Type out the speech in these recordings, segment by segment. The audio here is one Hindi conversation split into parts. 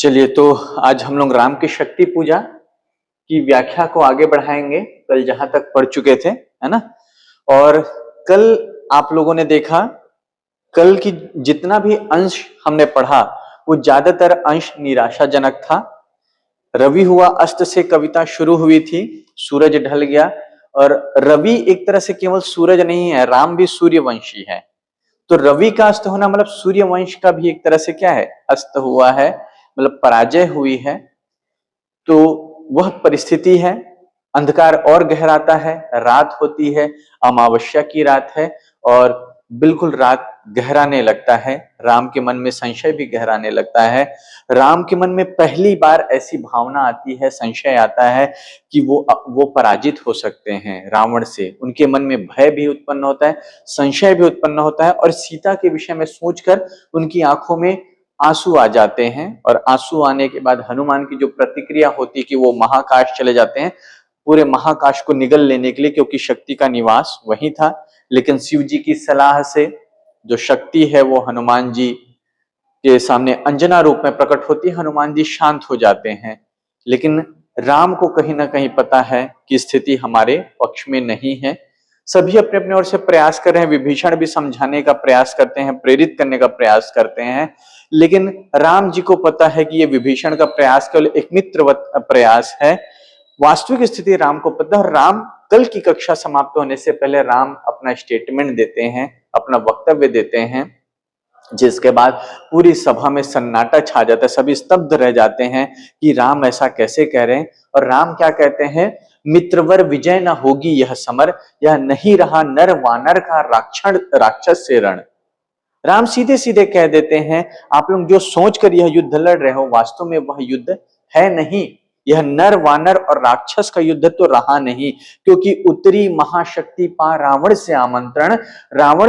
चलिए तो आज हम लोग राम की शक्ति पूजा की व्याख्या को आगे बढ़ाएंगे। कल जहां तक पढ़ चुके थे, है ना। और कल आप लोगों ने देखा, कल की जितना भी अंश हमने पढ़ा वो ज्यादातर अंश निराशाजनक था। रवि हुआ अस्त से कविता शुरू हुई थी, सूरज ढल गया। और रवि एक तरह से केवल सूरज नहीं है, राम भी सूर्यवंशी है। तो रवि का अस्त होना मतलब सूर्यवंश का भी एक तरह से क्या है, अस्त हुआ है, मतलब पराजय हुई है। तो वह परिस्थिति है। अंधकार और गहराता है, रात होती है, अमावस्या की रात है और बिल्कुल रात गहराने लगता है। राम के मन में संशय भी गहराने लगता है। राम के मन में पहली बार ऐसी भावना आती है, संशय आता है कि वो पराजित हो सकते हैं रावण से। उनके मन में भय भी उत्पन्न होता है, संशय भी उत्पन्न होता है और सीता के विषय में सोचकर उनकी आंखों में आंसू आ जाते हैं। और आंसू आने के बाद हनुमान की जो प्रतिक्रिया होती है कि वो महाकाश चले जाते हैं, पूरे महाकाश को निगल लेने के लिए, क्योंकि शक्ति का निवास वहीं था। लेकिन शिव जी की सलाह से जो शक्ति है वो हनुमान जी के सामने अंजना रूप में प्रकट होती है। हनुमान जी शांत हो जाते हैं। लेकिन राम को कहीं ना कहीं पता है कि स्थिति हमारे पक्ष में नहीं है। सभी अपने अपने ओर से प्रयास कर रहे हैं, विभीषण भी समझाने का प्रयास करते हैं, प्रेरित करने का प्रयास करते हैं। लेकिन राम जी को पता है कि ये विभीषण का प्रयास केवल एक मित्रवत प्रयास है। वास्तविक स्थिति राम को पता है। और राम, कल की कक्षा समाप्त होने से पहले राम अपना स्टेटमेंट देते हैं, अपना वक्तव्य देते हैं, जिसके बाद पूरी सभा में सन्नाटा छा जाता है। सभी स्तब्ध रह जाते हैं कि राम ऐसा कैसे कह रहे हैं। और राम क्या कहते हैं, मित्रवर विजय न होगी यह समर, यह नहीं रहा नर वानर का राक्षस से रण। राम सीधे सीधे कह देते हैं, आप लोग जो सोचकर यह युद्ध लड़ रहे हो, वास्तव में वह युद्ध है नहीं। यह नर वानर और राक्षस का युद्ध तो रहा नहीं, क्योंकि उत्तरी महाशक्ति पा रावण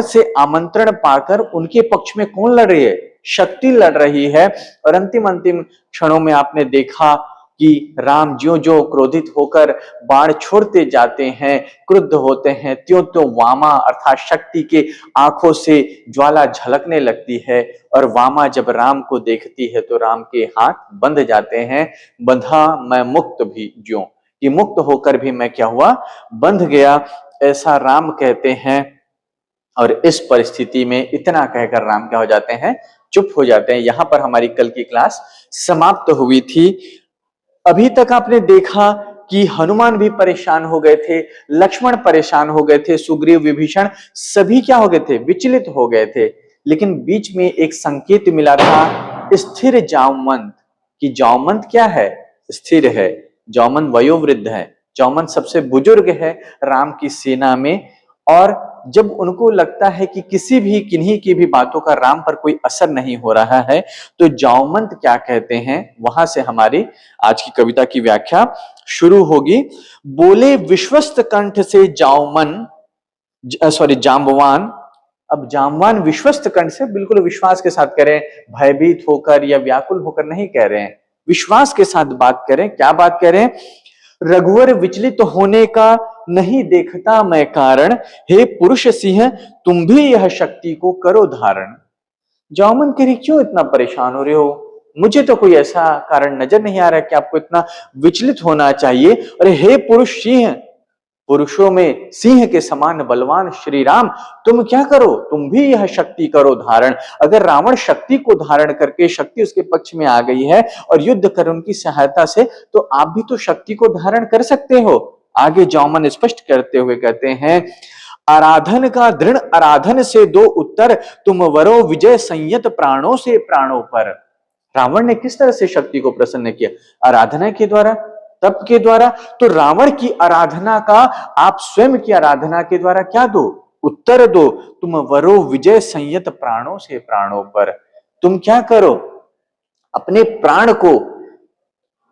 से आमंत्रण पाकर उनके पक्ष में कौन लड़ रही है, शक्ति लड़ रही है। और अंतिम अंतिम क्षणों में आपने देखा कि राम ज्यों ज्यों क्रोधित होकर बाण छोड़ते जाते हैं, क्रुद्ध होते हैं, त्यों त्यों वामा अर्थात शक्ति के आंखों से ज्वाला झलकने लगती है। और वामा जब राम को देखती है तो राम के हाथ बंध जाते हैं। बंधा मैं मुक्त भी ज्यों, कि मुक्त होकर भी मैं क्या हुआ, बंध गया, ऐसा राम कहते हैं। और इस परिस्थिति में इतना कहकर राम क्या हो जाते हैं, चुप हो जाते हैं। यहां पर हमारी कल की क्लास समाप्त हुई थी। अभी तक आपने देखा कि हनुमान भी परेशान हो गए थे, लक्ष्मण परेशान हो गए थे, सुग्रीव विभीषण सभी क्या हो गए थे, विचलित हो गए थे। लेकिन बीच में एक संकेत मिला था, स्थिर जामवंत। कि जामवंत क्या है, स्थिर है। जामवंत वयोवृद्ध है, जामवंत सबसे बुजुर्ग है राम की सेना में। और जब उनको लगता है कि किन्हीं की भी बातों का राम पर कोई असर नहीं हो रहा है, तो जामवंत क्या कहते हैं, वहां से हमारी आज की कविता की व्याख्या शुरू होगी। बोले विश्वस्त कंठ से जाम्बवान। अब जाम्बवान विश्वस्त कंठ से बिल्कुल विश्वास के साथ कह रहे हैं, भयभीत होकर या व्याकुल होकर नहीं कह रहे हैं, विश्वास के साथ बात करें। क्या बात करें, रघुवर विचलित होने का नहीं देखता मैं कारण, हे पुरुष सिंह तुम भी यह शक्ति को करो धारण। जामन कह रही, क्यों इतना परेशान हो रहे हो, मुझे तो कोई ऐसा कारण नजर नहीं आ रहा है कि आपको इतना विचलित होना चाहिए। अरे हे पुरुष सिंह, पुरुषों में सिंह के समान बलवान श्री राम, तुम क्या करो, तुम भी यह शक्ति करो धारण। अगर रावण शक्ति को धारण करके, शक्ति उसके पक्ष में आ गई है और युद्ध कर उनकी सहायता से, तो आप भी तो शक्ति को धारण कर सकते हो। आगे जामन स्पष्ट करते हुए कहते हैं, आराधन का दृढ़ आराधन से दो उत्तर, तुम वरो विजय संयत प्राणों से प्राणों पर। रावण ने किस तरह से शक्ति को प्रसन्न किया, आराधना के द्वारा, तप के द्वारा। तो रावण की आराधना का आप स्वयं की आराधना के द्वारा क्या दो, उत्तर दो। तुम वरो विजय संयत प्राणों से प्राणों पर। तुम क्या करो, अपने प्राण को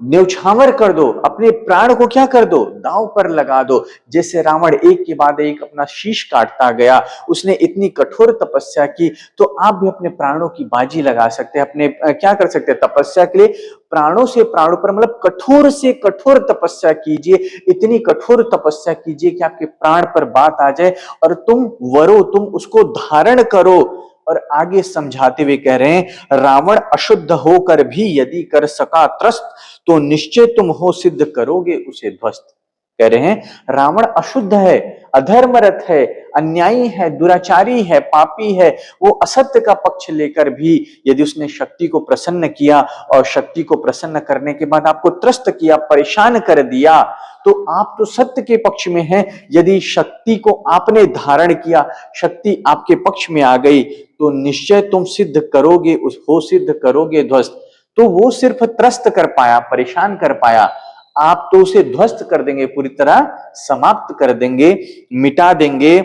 न्यौछावर कर दो, अपने प्राण को क्या कर दो, दांव पर लगा दो। जैसे रावण एक के बाद एक अपना शीश काटता गया, उसने इतनी कठोर तपस्या की, तो आप भी अपने प्राणों की बाजी लगा सकते हैं। अपने क्या कर सकते हैं, तपस्या के लिए प्राणों से प्राणों पर, मतलब कठोर से कठोर तपस्या कीजिए। इतनी कठोर तपस्या कीजिए कि आपके प्राण पर बात आ जाए और तुम वरो, तुम उसको धारण करो। और आगे समझाते हुए कह रहे हैं, रावण अशुद्ध होकर भी यदि कर सका त्रस्त, तो निश्चय तुम हो सिद्ध करोगे उसे ध्वस्त। कह रहे हैं रावण अशुद्ध है, अधर्मरत है, अन्यायी है, दुराचारी है, पापी है। वो असत्य का पक्ष लेकर भी यदि उसने शक्ति को प्रसन्न किया और शक्ति को प्रसन्न करने के बाद आपको त्रस्त किया, परेशान कर दिया, तो आप तो सत्य के पक्ष में हैं। यदि शक्ति को आपने धारण किया, शक्ति आपके पक्ष में आ गई, तो निश्चय तुम सिद्ध करोगे, उस हो सिद्ध करोगे ध्वस्त। तो वो सिर्फ त्रस्त कर पाया, परेशान कर पाया, आप तो उसे ध्वस्त कर देंगे, पूरी तरह समाप्त कर देंगे, मिटा देंगे।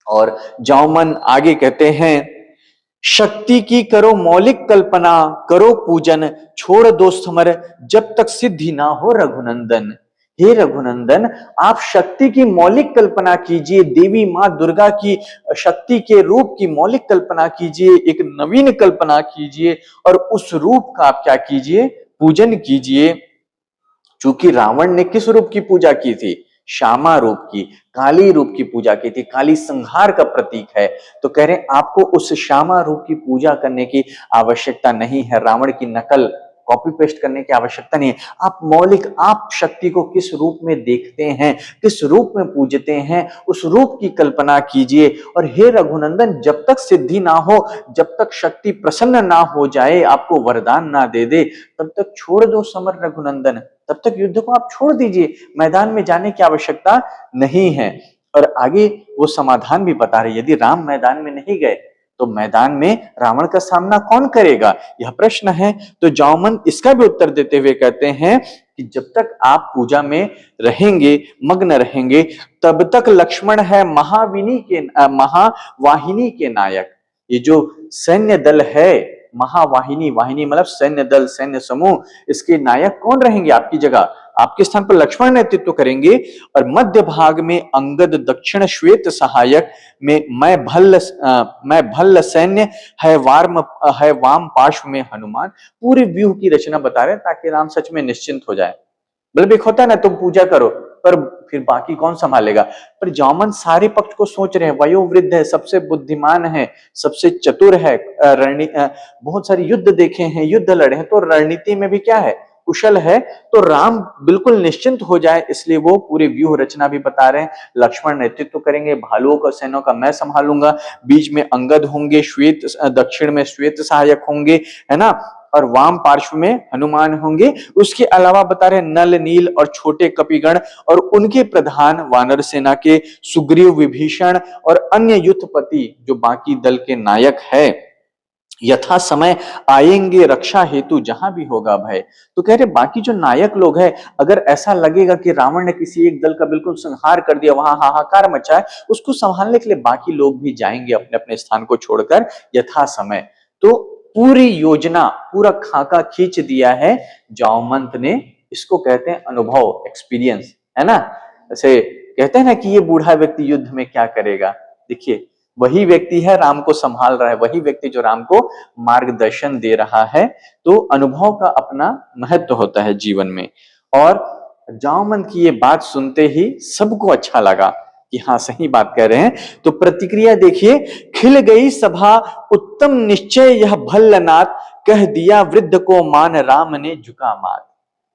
और जामन आगे कहते हैं, शक्ति की करो मौलिक कल्पना, करो पूजन, छोड़ दो समर, जब तक सिद्धि ना हो रघुनंदन। हे रघुनंदन, आप शक्ति की मौलिक कल्पना कीजिए, देवी मां दुर्गा की शक्ति के रूप की मौलिक कल्पना कीजिए, एक नवीन कल्पना कीजिए और उस रूप का आप क्या कीजिए, पूजन कीजिए। चूंकि रावण ने किस रूप की पूजा की थी, श्यामा रूप की, काली रूप की पूजा की थी, काली संहार का प्रतीक है। तो कह रहे हैं आपको उस श्यामा रूप की पूजा करने की आवश्यकता नहीं है, रावण की नकल कॉपी पेस्ट करने की आवश्यकता नहीं है। आप मौलिक, आप शक्ति को किस रूप में देखते हैं, किस रूप में पूजते हैं, उस रूप की कल्पना कीजिए। और हे रघुनंदन, जब तक सिद्धि ना हो, जब तक शक्ति प्रसन्न ना हो जाए, आपको वरदान ना दे दे, तब तक छोड़ दो समर रघुनंदन, तब तक युद्ध को आप छोड़ दीजिए, मैदान में जाने की आवश्यकता नहीं है। और आगे वो समाधान भी बता रहे, यदि राम मैदान में नहीं गए तो मैदान में रावण का सामना कौन करेगा, यह प्रश्न है। तो जामवंत इसका भी उत्तर देते हुए कहते हैं कि जब तक आप पूजा में रहेंगे, मग्न रहेंगे, तब तक लक्ष्मण है महावाहिनी के नायक। ये जो सैन्य दल है, महावाहिनी, वाहिनी मतलब सैन्य दल, सैन्य समूह, इसके नायक कौन रहेंगे आपकी जगह, आपके स्थान पर लक्ष्मण नेतृत्व करेंगे। और मध्य भाग में अंगद, दक्षिण श्वेत सहायक में मैं भल्ल सैन्य है, वाम पार्श्व में हनुमान। पूरे व्यूह की रचना बता रहे हैं ताकि राम सच में निश्चिंत हो जाए। मतलब एक होता है ना, तुम पूजा करो पर फिर बाकी कौन संभालेगा। पर जामन सारे पक्ष को सोच रहे हैं, वयोवृद्ध है, सबसे बुद्धिमान है, सबसे चतुर है, बहुत सारे युद्ध देखे हैं, युद्ध लड़े हैं, तो रणनीति में भी क्या है, कुशल है। तो राम बिल्कुल निश्चिंत हो जाए, इसलिए वो पूरे व्यूह रचना भी बता रहे हैं। लक्ष्मण नेतृत्व करेंगे, भालुओं का, सेनों का मैं संभालूंगा, बीच में अंगद होंगे, दक्षिण में श्वेत सहायक होंगे, है ना, और वाम पार्श्व में हनुमान होंगे। उसके अलावा बता रहे नल, नील और छोटे कपिगण और उनके प्रधान वानर सेना के सुग्रीव, विभीषण और अन्य युद्धपति जो बाकी दल के नायक है, यथा समय आएंगे रक्षा हेतु जहां भी होगा भय। तो कह रहे बाकी जो नायक लोग हैं, अगर ऐसा लगेगा कि रावण ने किसी एक दल का बिल्कुल संहार कर दिया, वहां हाहाकार मचा है, उसको संभालने के लिए बाकी लोग भी जाएंगे अपने अपने स्थान को छोड़कर यथा समय। तो पूरी योजना, पूरा खाका खींच दिया है जामवंत ने। इसको कहते हैं अनुभव, एक्सपीरियंस, है ना। ऐसे कहते हैं ना कि ये बूढ़ा व्यक्ति युद्ध में क्या करेगा, देखिए वही व्यक्ति है राम को संभाल रहा है, वही व्यक्ति जो राम को मार्गदर्शन दे रहा है। तो अनुभव का अपना महत्व होता है जीवन में। और जामवंत की ये बात सुनते ही सबको अच्छा लगा कि हाँ सही बात कह रहे हैं। तो प्रतिक्रिया देखिए, खिल गई सभा उत्तम निश्चय यह भल्लनाथ, कह दिया वृद्ध को मान राम ने झुका मात।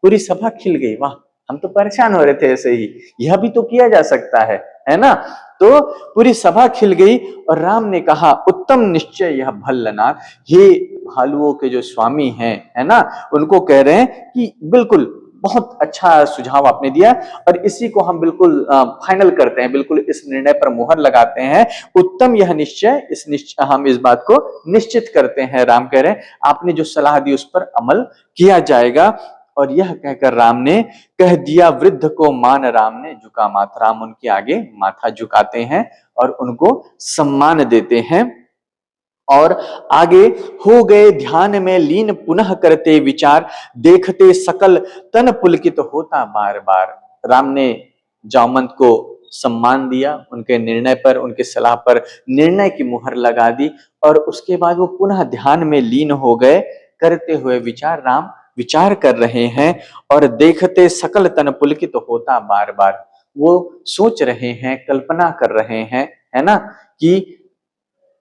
पूरी सभा खिल गई, वाह हम तो परेशान हो रहे थे ऐसे ही, यह भी तो किया जा सकता है ना। तो पूरी सभा खिल गई और राम ने कहा उत्तम निश्चय यह भल्लनाथ। ये भालुओं के जो स्वामी हैं, है ना, उनको कह रहे हैं कि बिल्कुल बहुत अच्छा सुझाव आपने दिया और इसी को हम बिल्कुल फाइनल करते हैं, बिल्कुल इस निर्णय पर मुहर लगाते हैं। उत्तम यह निश्चय, इस निश्चय हम इस बात को निश्चित करते हैं। राम कह रहे हैं आपने जो सलाह दी उस पर अमल किया जाएगा। और यह कहकर राम ने कह दिया वृद्ध को मान राम ने झुका माथ। राम उनके आगे माथा झुकाते हैं और उनको सम्मान देते हैं। और आगे हो गए ध्यान में लीन, पुनः करते विचार, देखते सकल तन पुलकित होता बार बार। राम ने जामवंत को सम्मान दिया, उनके निर्णय पर, उनके सलाह पर निर्णय की मुहर लगा दी और उसके बाद वो पुनः ध्यान में लीन हो गए। करते हुए विचार, राम विचार कर रहे हैं और देखते सकल तन पुलकित होता बार बार। वो सोच रहे हैं, कल्पना कर रहे हैं, है ना, कि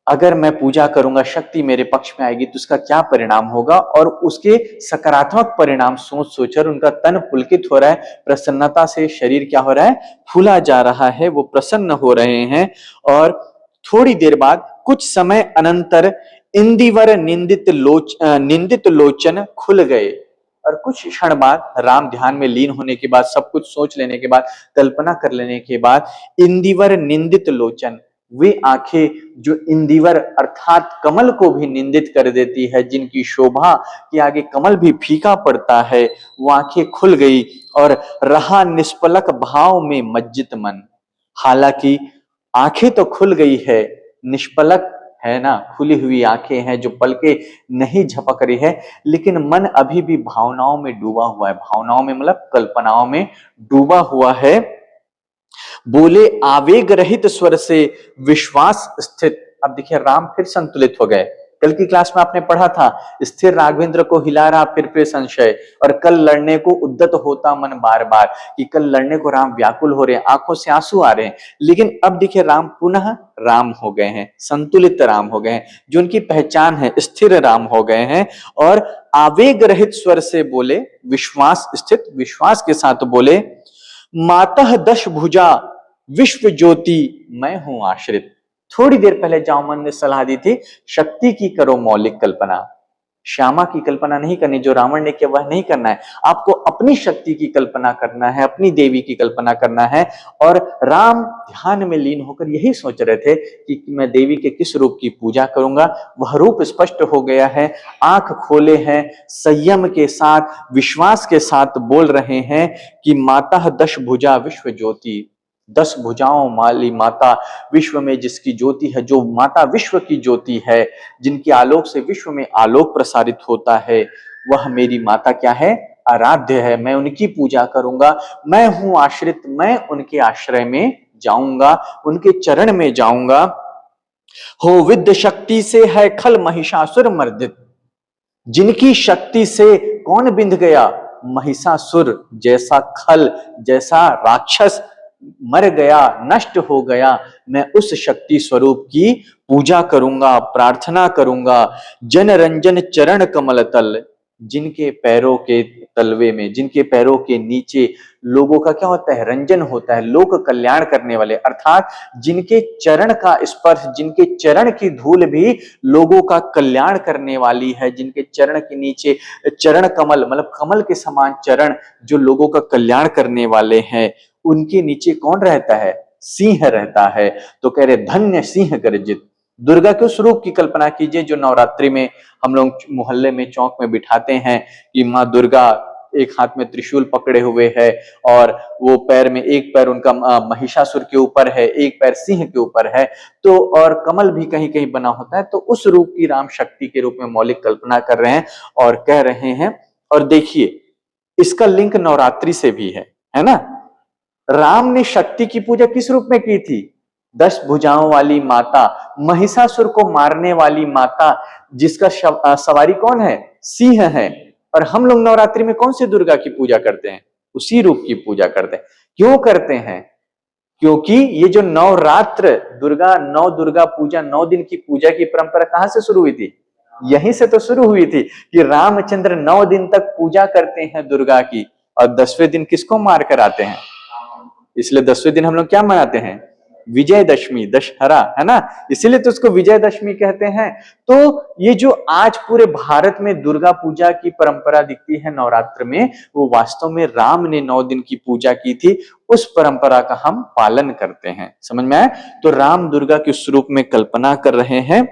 अगर मैं पूजा करूंगा, शक्ति मेरे पक्ष में आएगी तो उसका क्या परिणाम होगा, और उसके सकारात्मक परिणाम सोच सोचकर उनका तन पुलकित हो रहा है, प्रसन्नता से शरीर क्या हो रहा है, फूला जा रहा है, वो प्रसन्न हो रहे हैं। और थोड़ी देर बाद, कुछ समय अनंतर इंदिवर निंदित लोचन खुल गए। और कुछ क्षण बाद, राम ध्यान में लीन होने के बाद, सब कुछ सोच लेने के बाद, कल्पना कर लेने के बाद, इंदिवर निंदित लोचन, वे आंखें जो इंदिवर अर्थात कमल को भी निंदित कर देती है, जिनकी शोभा के आगे कमल भी फीका पड़ता है, वो आंखें खुल गई और रहा निष्पलक भाव में मज्जित मन। हालांकि आंखें तो खुल गई है, निष्पलक है ना, खुली हुई आंखें हैं जो पलके नहीं झपक रही है, लेकिन मन अभी भी भावनाओं में डूबा हुआ है, भावनाओं में मतलब कल्पनाओं में डूबा हुआ है। बोले आवेग रहित स्वर से विश्वास स्थित। अब देखिए राम फिर संतुलित हो गए। कल की क्लास में आपने पढ़ा था, स्थिर राघवेंद्र को हिला रहा फिर संशय, और कल लड़ने को उद्यत होता मन बार बार, कि कल लड़ने को राम व्याकुल हो रहे हैं, आंखों से आंसू आ रहे हैं। लेकिन अब देखिए राम पुनः राम हो गए हैं, संतुलित राम हो गए हैं, जो उनकी पहचान है, स्थिर राम हो गए हैं। और आवेग रहित स्वर से बोले, विश्वास स्थित, विश्वास के साथ बोले, मातः दश भुजा विश्व ज्योति मैं हूं आश्रित। थोड़ी देर पहले जामवंत ने सलाह दी थी, शक्ति की करो मौलिक कल्पना, श्यामा की कल्पना नहीं करनी, जो रावण ने किया वह नहीं करना है, आपको अपनी शक्ति की कल्पना करना है, अपनी देवी की कल्पना करना है। और राम ध्यान में लीन होकर यही सोच रहे थे कि मैं देवी के किस रूप की पूजा करूंगा। वह रूप स्पष्ट हो गया है, आंख खोले हैं, संयम के साथ, विश्वास के साथ बोल रहे हैं कि माता दश भुजा विश्व ज्योति, 10 भुजाओं वाली माता, विश्व में जिसकी ज्योति है, जो माता विश्व की ज्योति है, जिनके आलोक से विश्व में आलोक प्रसारित होता है, वह मेरी माता क्या है, आराध्य है। मैं उनकी पूजा करूंगा, मैं हूं आश्रित, मैं उनके आश्रय में जाऊंगा, उनके चरण में जाऊंगा। हो विद्य शक्ति से है खल महिषासुर मर्दित, जिनकी शक्ति से कौन बिंध गया, महिषासुर जैसा खल, जैसा राक्षस मर गया, नष्ट हो गया। मैं उस शक्ति स्वरूप की पूजा करूंगा, प्रार्थना करूंगा। जन रंजन चरण कमल तल, जिनके पैरों के तलवे में, जिनके पैरों के नीचे लोगों का क्या होता है, रंजन होता है, लोक कल्याण करने वाले, अर्थात जिनके चरण का स्पर्श, जिनके चरण की धूल भी लोगों का कल्याण करने वाली है, जिनके चरण के नीचे चरण कमल मतलब कमल के समान चरण जो लोगों का कल्याण करने वाले हैं, उनके नीचे कौन रहता है, सिंह रहता है। तो कह रहे धन्य सिंह गर्जित। दुर्गा के उस रूप की कल्पना कीजिए जो नवरात्रि में हम लोग मोहल्ले में, चौक में बिठाते हैं, कि माँ दुर्गा एक हाथ में त्रिशूल पकड़े हुए है, और वो पैर में, एक पैर उनका महिषासुर के ऊपर है, एक पैर सिंह के ऊपर है, तो और कमल भी कहीं कहीं बना होता है। तो उस रूप की राम शक्ति के रूप में मौलिक कल्पना कर रहे हैं और कह रहे हैं। और देखिए इसका लिंक नवरात्रि से भी है ना। राम ने शक्ति की पूजा किस रूप में की थी, 10 भुजाओं वाली माता, महिषासुर को मारने वाली माता, जिसका सवारी कौन है, सिंह है। और हम लोग नवरात्रि में कौन सी दुर्गा की पूजा करते हैं, उसी रूप की पूजा करते हैं। क्यों करते हैं, क्योंकि ये जो नवरात्र दुर्गा, नौ दुर्गा पूजा, 9 दिन की पूजा की परंपरा कहां से शुरू हुई थी, यहीं से तो शुरू हुई थी कि रामचंद्र 9 दिन तक पूजा करते हैं दुर्गा की, और 10वें दिन किसको मार कर आते हैं। इसलिए 10वें दिन हम लोग क्या मनाते हैं, विजयदशमी, दशहरा, है ना, इसीलिए तो उसको विजयदशमी कहते हैं। तो ये जो आज पूरे भारत में दुर्गा पूजा की परंपरा दिखती है नवरात्र में, वो वास्तव में राम ने 9 दिन की पूजा की थी, उस परंपरा का हम पालन करते हैं। समझ में आया। तो राम दुर्गा के स्वरूप में कल्पना कर रहे हैं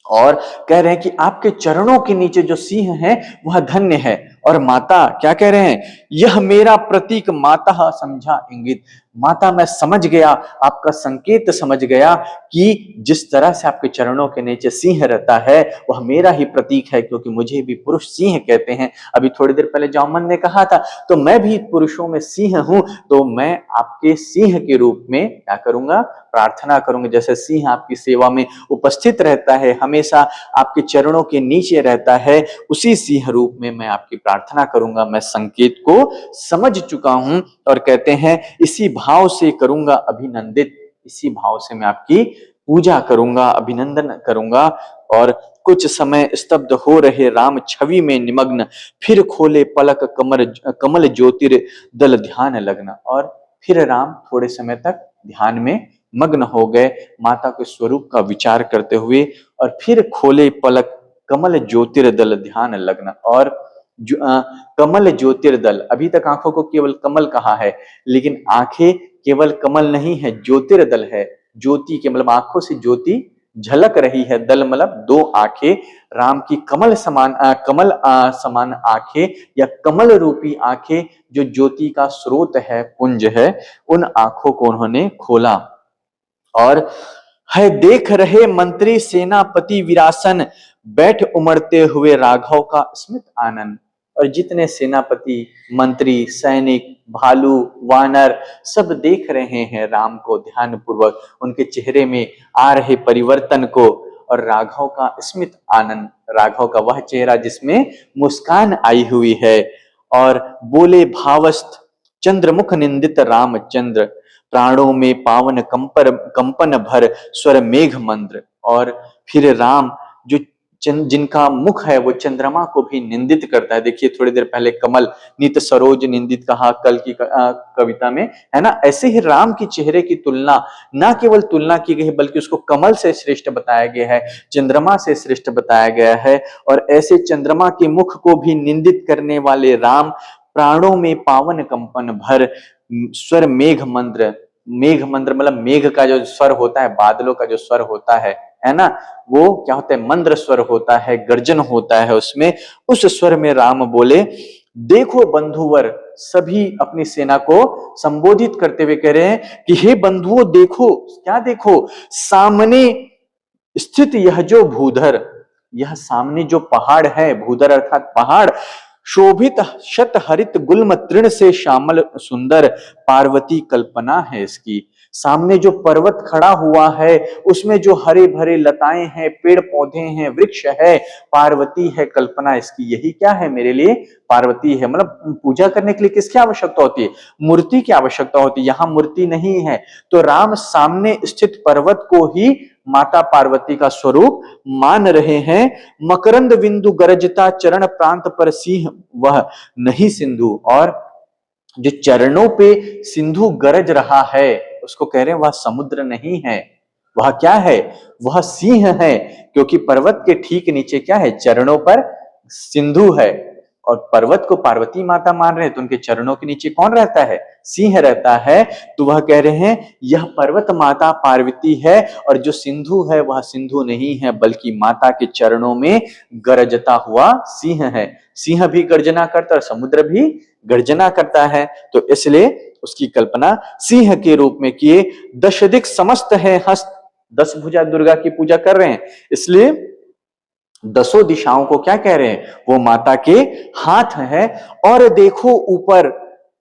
और कह रहे हैं कि आपके चरणों के नीचे जो सिंह है वह धन्य है। और माता क्या कह रहे हैं, यह मेरा प्रतीक माता समझा इंगित, माता मैं समझ गया, आपका संकेत समझ गया कि जिस तरह से आपके चरणों के नीचे सिंह रहता है वह मेरा ही प्रतीक है, क्योंकि मुझे भी पुरुष सिंह कहते हैं। अभी थोड़ी देर पहले जामवंत ने कहा था, तो मैं भी पुरुषों में सिंह हूं, तो मैं आपके सिंह के रूप में क्या करूंगा, प्रार्थना करूंगा। जैसे सिंह आपकी सेवा में उपस्थित रहता है, हमेशा आपके चरणों के नीचे रहता है, उसी सिंह रूप में मैं आपकी प्रार्थना करूंगा। मैं संकेत को समझ चुका हूं। और कहते हैं इसी भाव से करूंगा अभिनंदित, इसी भाव से मैं आपकी पूजा करूंगा, अभिनंदन करूंगा। और कुछ समय स्तब्ध हो रहे राम छवि में निमग्न, फिर खोले पलक कमर कमल ज्योतिर्दल ध्यान लग्न। और फिर राम थोड़े समय तक ध्यान में मग्न हो गए, माता के स्वरूप का विचार करते हुए, और फिर खोले पलक कमल ज्योतिर्दल ध्यान लग्न। और कमल ज्योतिर्दल, अभी तक आंखों को केवल कमल कहा है, लेकिन आंखें केवल कमल नहीं है, ज्योतिर्दल है। ज्योति के मतलब आंखों से ज्योति झलक रही है, दल मतलब दो आंखें, राम की कमल समान समान आंखें या कमल रूपी आंखें, जो ज्योति का स्रोत है, पुंज है, उन आंखों को उन्होंने खोला। और है देख रहे मंत्री सेनापति विरासन, बैठ उमड़ते हुए राघव का स्मित आनंद। और जितने सेनापति, मंत्री, सैनिक, भालू, वानर सब देख रहे हैं राम को ध्यान पूर्वक, उनके चेहरे में आ रहे परिवर्तन को, और राघव का स्मित आनंद, राघव का वह चेहरा जिसमें मुस्कान आई हुई है। और बोले भावस्त चंद्रमुख निंदित रामचंद्र, प्राणों में पावन कंपन भर स्वर मेघ मंद्र। और फिर राम जो जिनका मुख है वो चंद्रमा को भी निंदित करता है। देखिए थोड़ी देर पहले कमल नित सरोज निंदित कहा कल की कविता में, है ना। ऐसे ही राम की चेहरे की तुलना, ना केवल तुलना की गई है बल्कि उसको कमल से श्रेष्ठ बताया गया है, चंद्रमा से श्रेष्ठ बताया गया है। और ऐसे चंद्रमा के मुख को भी निंदित करने वाले राम, प्राणों में पावन कंपन भर स्वर मेघ मंद्र, मेघ मंद्र मतलब मेघ का जो स्वर होता है, बादलों का जो स्वर होता है ना, वो क्या होता है, मंद्र स्वर होता है, गर्जन होता है उसमें। उस स्वर में राम बोले, देखो बंधुवर, सभी अपनी सेना को संबोधित करते हुए कह रहे हैं कि हे बंधुओं देखो, क्या देखो, सामने स्थित यह जो भूधर, यह सामने जो पहाड़ है, भूधर अर्थात पहाड़, शोभित शत हरित गुल्म तृण से श्यामल सुंदर, पार्वती कल्पना है इसकी। सामने जो पर्वत खड़ा हुआ है उसमें जो हरे भरे लताएं हैं, पेड़ पौधे हैं, वृक्ष है, पार्वती है कल्पना इसकी। यही क्या है मेरे लिए, पार्वती है। मतलब पूजा करने के लिए किसकी आवश्यकता होती है, मूर्ति की आवश्यकता होती है, यहाँ मूर्ति नहीं है। तो राम सामने स्थित पर्वत को ही माता पार्वती का स्वरूप मान रहे हैं। मकरंद बिंदु गरजता चरण प्रांत पर सिंह वह नहीं सिंधु। और जो चरणों पे सिंधु गरज रहा है उसको कह रहे हैं वह समुद्र नहीं है, वह क्या है, वह सिंह है। क्योंकि पर्वत के ठीक नीचे क्या है, चरणों पर सिंधु है, और पर्वत को पार्वती माता मान रहे हैं तो उनके चरणों के नीचे कौन रहता है, सिंह रहता है। तो वह कह रहे हैं यह पर्वत माता पार्वती है, और जो सिंधु है वह सिंधु नहीं है बल्कि माता के चरणों में गरजता हुआ सिंह है। सिंह भी गर्जना करता है और समुद्र भी गर्जना करता है, तो इसलिए उसकी कल्पना सिंह के रूप में किए। दशदिक समस्त है हस्त, 10 भुजा दुर्गा की पूजा कर रहे हैं, इसलिए दसों दिशाओं को क्या कह रहे हैं, वो माता के हाथ है। और देखो ऊपर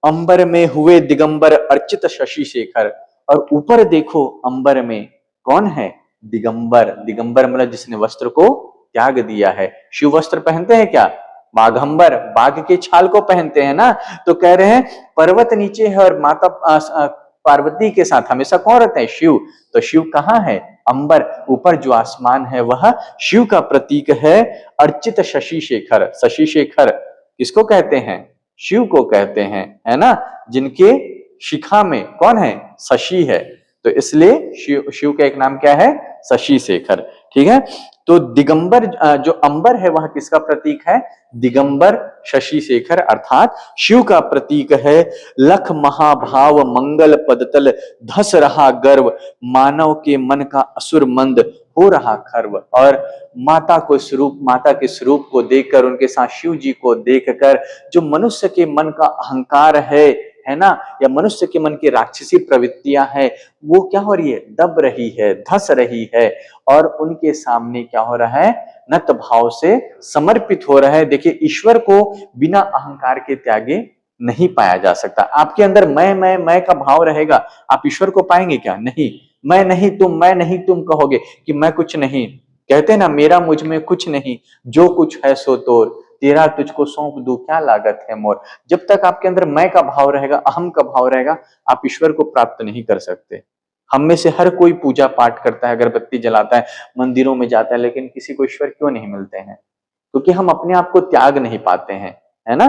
अंबर में हुए दिगंबर अर्चित शशि शेखर, और ऊपर देखो अंबर में कौन है, दिगंबर। दिगंबर मतलब जिसने वस्त्र को त्याग दिया है। शिव वस्त्र पहनते हैं क्या, बाघंबर, बाघ के छाल को पहनते हैं ना। तो कह रहे हैं पर्वत नीचे है और माता पार्वती के साथ हमेशा कौन रहते हैं, शिव। तो शिव कहाँ है, अंबर, ऊपर जो आसमान है वह शिव का प्रतीक है। अर्चित शशि शेखर, शशि शेखर किसको कहते हैं, शिव को कहते हैं, है ना। जिनके शिखा में कौन है, शशि है, तो इसलिए शिव का एक नाम क्या है, शशि शेखर। ठीक है, तो दिगंबर जो अंबर है वह किसका प्रतीक है, दिगंबर शशि शेखर अर्थात शिव का प्रतीक है। लख महाभाव मंगल पदतल धस रहा गर्व, मानव के मन का असुर मंद हो रहा खर्व। और माता को स्वरूप, माता के स्वरूप को देखकर, उनके साथ शिव जी को देखकर जो मनुष्य के मन का अहंकार है ना, या मनुष्य के मन की राक्षसी प्रवृत्तियां हैं, वो क्या हो रही है, दब रही है, धस रही है, और उनके सामने क्या हो रहा है, नत भाव से समर्पित हो रहा है। देखिए ईश्वर को बिना अहंकार के त्यागे नहीं पाया जा सकता। आपके अंदर मैं का भाव रहेगा, आप ईश्वर को पाएंगे क्या, नहीं। मैं नहीं तुम, मैं नहीं तुम कहोगे कि मैं कुछ नहीं, कहते हैं ना मेरा मुझ में कुछ नहीं, जो कुछ है सो तोर, तेरा तुझको सौंप दूं क्या लागत है मोर। जब तक आपके अंदर मैं का भाव रहेगा, अहम का भाव रहेगा, आप ईश्वर को प्राप्त नहीं कर सकते। हम में से हर कोई पूजा पाठ करता है, अगरबत्ती जलाता है, मंदिरों में जाता है, लेकिन किसी को ईश्वर क्यों नहीं मिलते हैं? क्योंकि हम अपने आप को त्याग नहीं पाते हैं, है ना?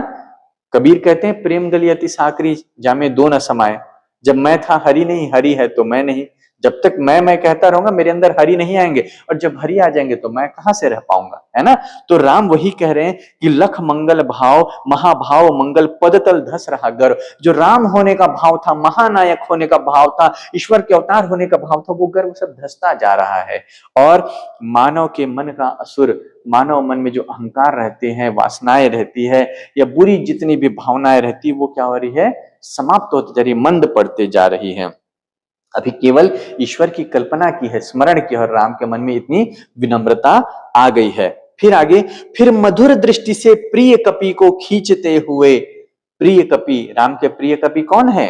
कबीर कहते हैं, प्रेम गली अति साकरी, जामे दो न समाये। जब मैं था हरि नहीं, हरि है तो मैं नहीं। जब तक मैं कहता रहूंगा, मेरे अंदर हरि नहीं आएंगे, और जब हरि आ जाएंगे तो मैं कहां से रह पाऊंगा, है ना? तो राम वही कह रहे हैं कि लख मंगल भाव महाभाव मंगल पद तल धस रहा गर्व। जो राम होने का भाव था, महानायक होने का भाव था, ईश्वर के अवतार होने का भाव था, वो गर्व सब धसता जा रहा है। और मानव के मन का असुर, मानव मन में जो अहंकार रहते हैं, वासनाएं रहती है, या बुरी जितनी भी भावनाएं रहती है, वो क्या हो रही है? समाप्त होती जा रही, मंद पड़ते जा रही है। अभी केवल ईश्वर की कल्पना की है, स्मरण की, और राम के मन में इतनी विनम्रता आ गई है। फिर आगे, फिर मधुर दृष्टि से प्रिय कपि को खींचते हुए, प्रिय कपि, राम के प्रिय कपि कौन है?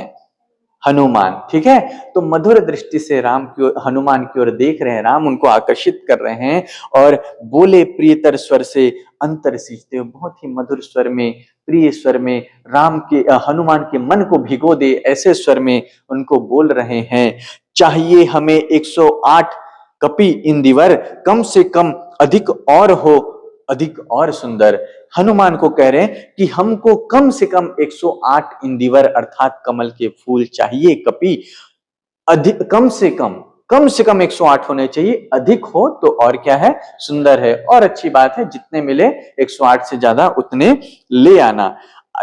हनुमान, ठीक है? तो मधुर दृष्टि से राम की, हनुमान की ओर देख रहे हैं, राम उनको आकर्षित कर रहे हैं, और बोले प्रियतर स्वर से अंतर सींचते हुए, बहुत ही मधुर स्वर में, प्रिय स्वर में, राम के हनुमान के मन को भिगो दे ऐसे स्वर में उनको बोल रहे हैं। चाहिए हमें 108 कपि इंदिवर, कम से कम अधिक और हो, अधिक और सुंदर। हनुमान को कह रहे हैं कि हमको कम से कम 108 इंदिवर अर्थात कमल के फूल चाहिए, कपि अधिक, कम से कम 108 होने चाहिए, अधिक हो तो और क्या है? सुंदर है और अच्छी बात है, जितने मिले 108 से ज्यादा उतने ले आना।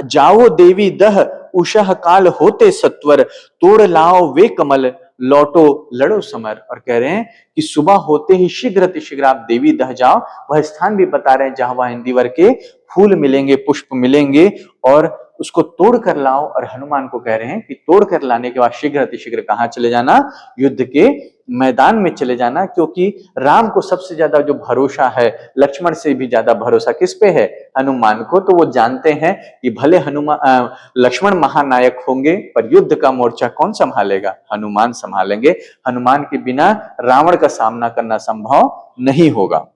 जाओ देवी दह उषह काल होते सत्वर, तोड़ लाओ वे कमल लौटो लड़ो समर। और कह रहे हैं कि सुबह होते ही शीघ्र आप देवी दह जाओ, वह स्थान भी बता रहे हैं जहां वह इंदिवर के फूल मिलेंगे, पुष्प मिलेंगे, और उसको तोड़ कर लाओ। और हनुमान को कह रहे हैं कि तोड़ कर लाने के बाद शीघ्र कहां चले जाना? युद्ध के मैदान में चले जाना, क्योंकि राम को सबसे ज्यादा जो भरोसा है, लक्ष्मण से भी ज्यादा भरोसा किस पे है? हनुमान को। तो वो जानते हैं कि भले हनुमान लक्ष्मण महानायक होंगे, पर युद्ध का मोर्चा कौन संभालेगा? हनुमान संभालेंगे। हनुमान के बिना रावण का सामना करना संभव नहीं होगा।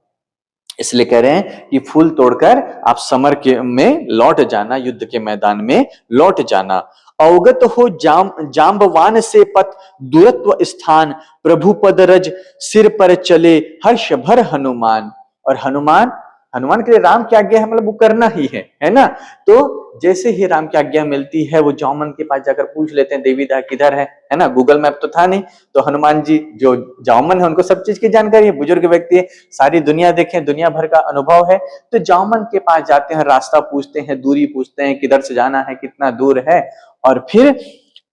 इसलिए कह रहे हैं कि फूल तोड़कर आप समर के में लौट जाना, युद्ध के मैदान में लौट जाना। अवगत हो जाम्बवान से पथ दूरत्व स्थान, प्रभु पद रज सिर पर चले हर्ष भर हनुमान। और हनुमान के लिए राम की आज्ञा है, मतलब वो करना ही है ना? तो जैसे ही राम की आज्ञा मिलती है, वो जामन के पास जाकर पूछ लेते हैं देवीदा किधर है ना? गूगल मैप तो था नहीं, तो हनुमान जी जो जामन है उनको सब चीज की जानकारी है, बुजुर्ग व्यक्ति है, सारी दुनिया देखे, दुनिया भर का अनुभव है। तो जामन के पास जाते हैं, रास्ता पूछते हैं, दूरी पूछते हैं, किधर से जाना है, कितना दूर है, और फिर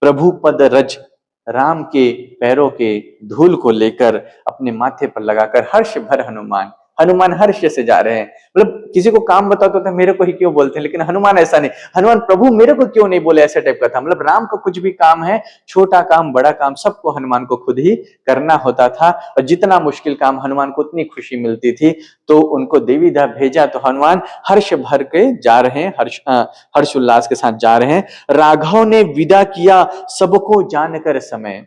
प्रभु पद रज, राम के पैरों के धूल को लेकर अपने माथे पर लगाकर हर्ष भर हनुमान हर्ष से जा रहे हैं। मतलब किसी को काम बताते तो मेरे को ही क्यों बोलते हैं, लेकिन हनुमान ऐसा नहीं, हनुमान प्रभु मेरे को क्यों नहीं बोले, ऐसे टाइप का था। मतलब राम का कुछ भी काम है, छोटा काम बड़ा काम, सबको हनुमान को खुद ही करना होता था, और जितना मुश्किल काम हनुमान को उतनी खुशी मिलती थी। तो उनको देवीदा भेजा, तो हनुमान हर्ष भर के जा रहे हैं, हर्ष उल्लास के साथ जा रहे हैं। राघव ने विदा किया सबको जानकर समय।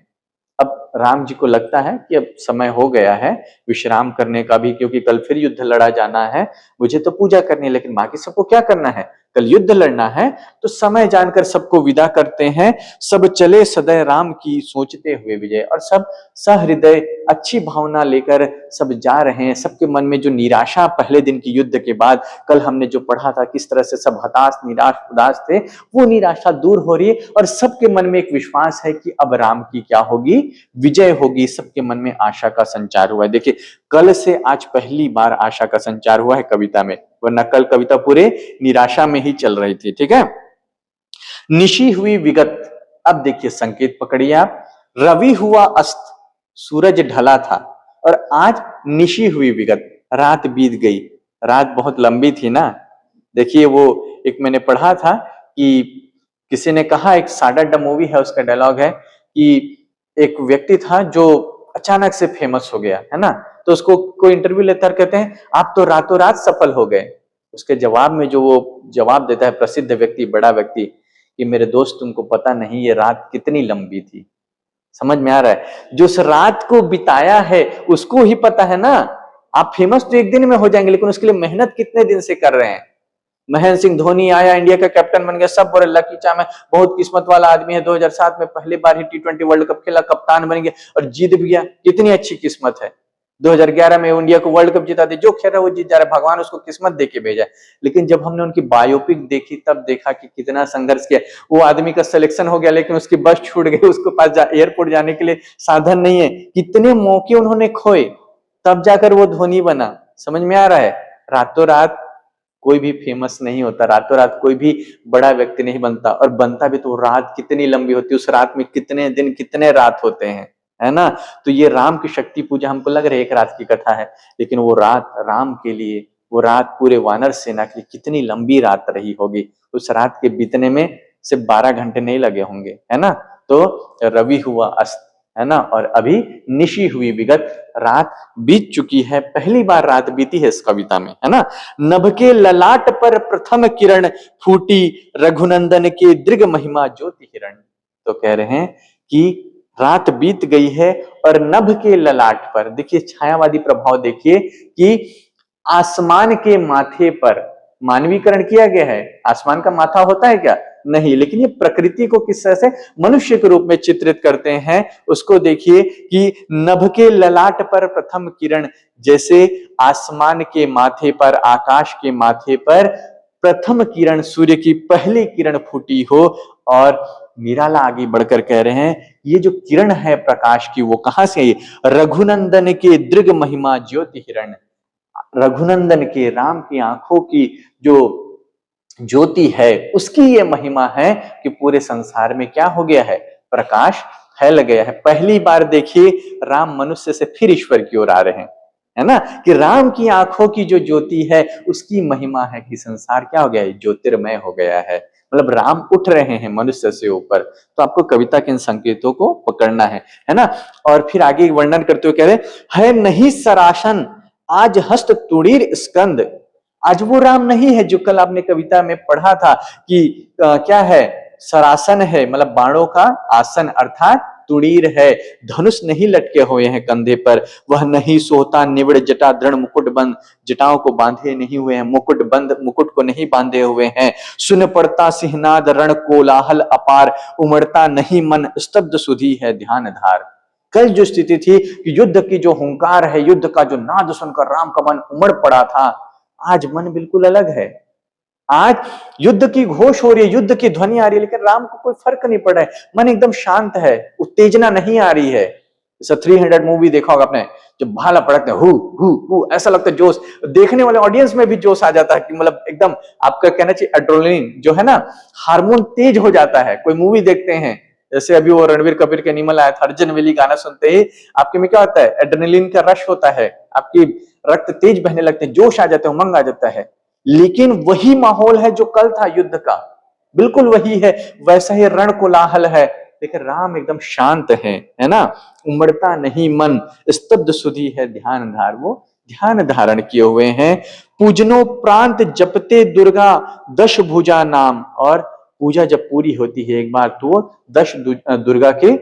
अब राम जी को लगता है कि अब समय हो गया है विश्राम करने का भी, क्योंकि कल फिर युद्ध लड़ा जाना है, मुझे तो पूजा करनी है, लेकिन बाकी सबको क्या करना है? कल युद्ध लड़ना है। तो समय जानकर सबको विदा करते हैं। सब चले सदैव राम की सोचते हुए विजय, और सब सहृदय अच्छी भावना लेकर सब जा रहे हैं। सबके मन में जो निराशा पहले दिन की युद्ध के बाद, कल हमने जो पढ़ा था किस तरह से सब हताश निराश उदास थे, वो निराशा दूर हो रही है, और सबके मन में एक विश्वास है कि अब राम की क्या होगी? विजय होगी। सबके मन में आशा का संचार हुआ है। देखिए, कल से आज पहली बार आशा का संचार हुआ है कविता में, वरना कल कविता पूरे निराशा में ही चल रही थी। ठीक है, निशी हुई विगत। अब देखिए संकेत पकड़िए आप, रवि हुआ अस्त, सूरज ढला था, और आज निशी हुई विगत, रात बीत गई। रात बहुत लंबी थी ना। देखिए, वो एक मैंने पढ़ा था कि किसी ने कहा, एक साडा द मूवी है, उसका डायलॉग है कि एक व्यक्ति था जो अचानक से फेमस हो गया, है ना? तो उसको कोई इंटरव्यू लेता है, कहते हैं आप तो रातों रात सफल हो गए। उसके जवाब में जो वो जवाब देता है प्रसिद्ध व्यक्ति, बड़ा व्यक्ति, कि मेरे दोस्त तुमको पता नहीं ये रात कितनी लंबी थी। समझ में आ रहा है? जो उस रात को बिताया है उसको ही पता है ना। आप फेमस तो एक दिन में हो जाएंगे, लेकिन उसके लिए मेहनत कितने दिन से कर रहे हैं। महेंद्र सिंह धोनी आया, इंडिया का कैप्टन बन गया, सब बोले लकी चार्म है, बहुत किस्मत वाला आदमी है, 2007 में पहली बार ही T20 वर्ल्ड कप खेला, कप्तान बन गया और जीत भी गया, कितनी अच्छी किस्मत है। 2011 में इंडिया को वर्ल्ड कप जिता दे, जो खेल रहा है वो जीत जा रहा है, भगवान उसको किस्मत दे के भेजा है। लेकिन जब हमने उनकी बायोपिक देखी तब देखा कि कितना संघर्ष किया। वो आदमी का सिलेक्शन हो गया लेकिन उसकी बस छूट गई, उसके पास एयरपोर्ट जाने के लिए साधन नहीं है, कितने मौके उन्होंने खोए, तब जाकर वो धोनी बना। समझ में आ रहा है, रातों रात कोई भी फेमस नहीं होता, रातों रात कोई भी बड़ा व्यक्ति नहीं बनता, और बनता भी तो रात कितनी लंबी होती है, उस रात में कितने दिन कितने रात होते हैं, है ना। तो ये राम की शक्ति पूजा हमको लग रहा है एक रात की कथा है, लेकिन वो रात राम के लिए, वो रात पूरे वानर सेना के लिए कितनी लंबी रात रही होगी। उस रात के बीतने में सिर्फ 12 घंटे नहीं लगे होंगे, है ना। तो रवि हुआ अस्त, है ना, और अभी निशी हुई विगत, रात बीत चुकी है, पहली बार रात बीती है इस कविता में, है ना। नभ के ललाट पर प्रथम किरण फूटी, रघुनंदन के दृग महिमा ज्योति हिरण। तो कह रहे हैं कि रात बीत गई है और नभ के ललाट पर, देखिए छायावादी प्रभाव देखिए कि आसमान के माथे पर मानवीकरण किया गया है। आसमान का माथा होता है क्या? नहीं, लेकिन ये प्रकृति को किस तरह से मनुष्य के रूप में चित्रित करते हैं उसको देखिए कि नभ के ललाट पर प्रथम किरण, जैसे आसमान के माथे पर, आकाश के माथे पर प्रथम किरण, सूर्य की पहली किरण फूटी हो। और निराला आगे बढ़कर कह रहे हैं ये जो किरण है प्रकाश की वो कहां से आई? रघुनंदन के दृग महिमा ज्योति हिरण, रघुनंदन के, राम की आंखों की जो ज्योति है उसकी ये महिमा है कि पूरे संसार में क्या हो गया है? प्रकाश फैल गया है। पहली बार देखिए राम मनुष्य से फिर ईश्वर की ओर आ रहे हैं, है ना, कि राम की आंखों की जो ज्योति है उसकी महिमा है कि संसार क्या हो गया है? ज्योतिर्मय हो गया है, मतलब राम उठ रहे हैं मनुष्य से ऊपर। तो आपको कविता के इन संकेतों को पकड़ना है ना। और फिर आगे वर्णन करते हुए कह रहे है नहीं सरासन आज हस्त तुड़ीर स्कंद। आज वो राम नहीं है जो कल आपने कविता में पढ़ा था कि क्या है? सरासन है, मतलब बाणों का आसन, अर्थात तुड़ीर है, धनुष नहीं लटके हुए हैं कंधे पर, वह नहीं सोता निविड़ जटा दृढ़ मुकुट बंद, जटाओं को बांधे नहीं हुए हैं, मुकुट बंद, मुकुट को नहीं बांधे हुए हैं। सुन पड़ता सिंहनाद रण कोलाहल अपार, उमड़ता नहीं मन स्तब्ध सुधी है ध्यान धार। कल जो स्थिति थी कि युद्ध की जो हुंकार है, युद्ध का जो नाद सुनकर राम का मन उमड़ पड़ा था, आज मन बिल्कुल अलग है। आज युद्ध की घोष हो रही है, युद्ध की ध्वनि आ रही है, लेकिन राम को कोई फर्क नहीं पड़ रहा है, मन एकदम शांत है, उत्तेजना नहीं आ रही है। 300 मूवी देखा होगा आपने, जब भाला पड़कते हु ऐसा लगता है, जोश, देखने वाले ऑडियंस में भी जोश आ जाता है कि मतलब एकदम आपका कहना चाहिए एड्रेनलिन जो है ना, हार्मोन तेज हो जाता है। कोई मूवी देखते हैं, जैसे अभी वो रणवीर कपूर के एनिमल आया था, अर्जुन वेली, गाना सुनते ही आपके में क्या होता है? एड्रेनलिन का रश होता है, आपकी रक्त तेज बहने लगते हैं, जोश आ जाता है, उमंग आ जाता है। लेकिन वही माहौल है जो कल था युद्ध का, बिल्कुल वही है, वैसा ही रण कोलाहल है, लेकिन राम एकदम शांत है ना। उमड़ता नहीं मन स्तब्ध सुधी है ध्यान धार, वो ध्यान धारण किए हुए हैं। पूजनो प्रांत जपते दुर्गा दश भुजा नाम, और पूजा जब पूरी होती है एक बार तो 10 दुर्गा के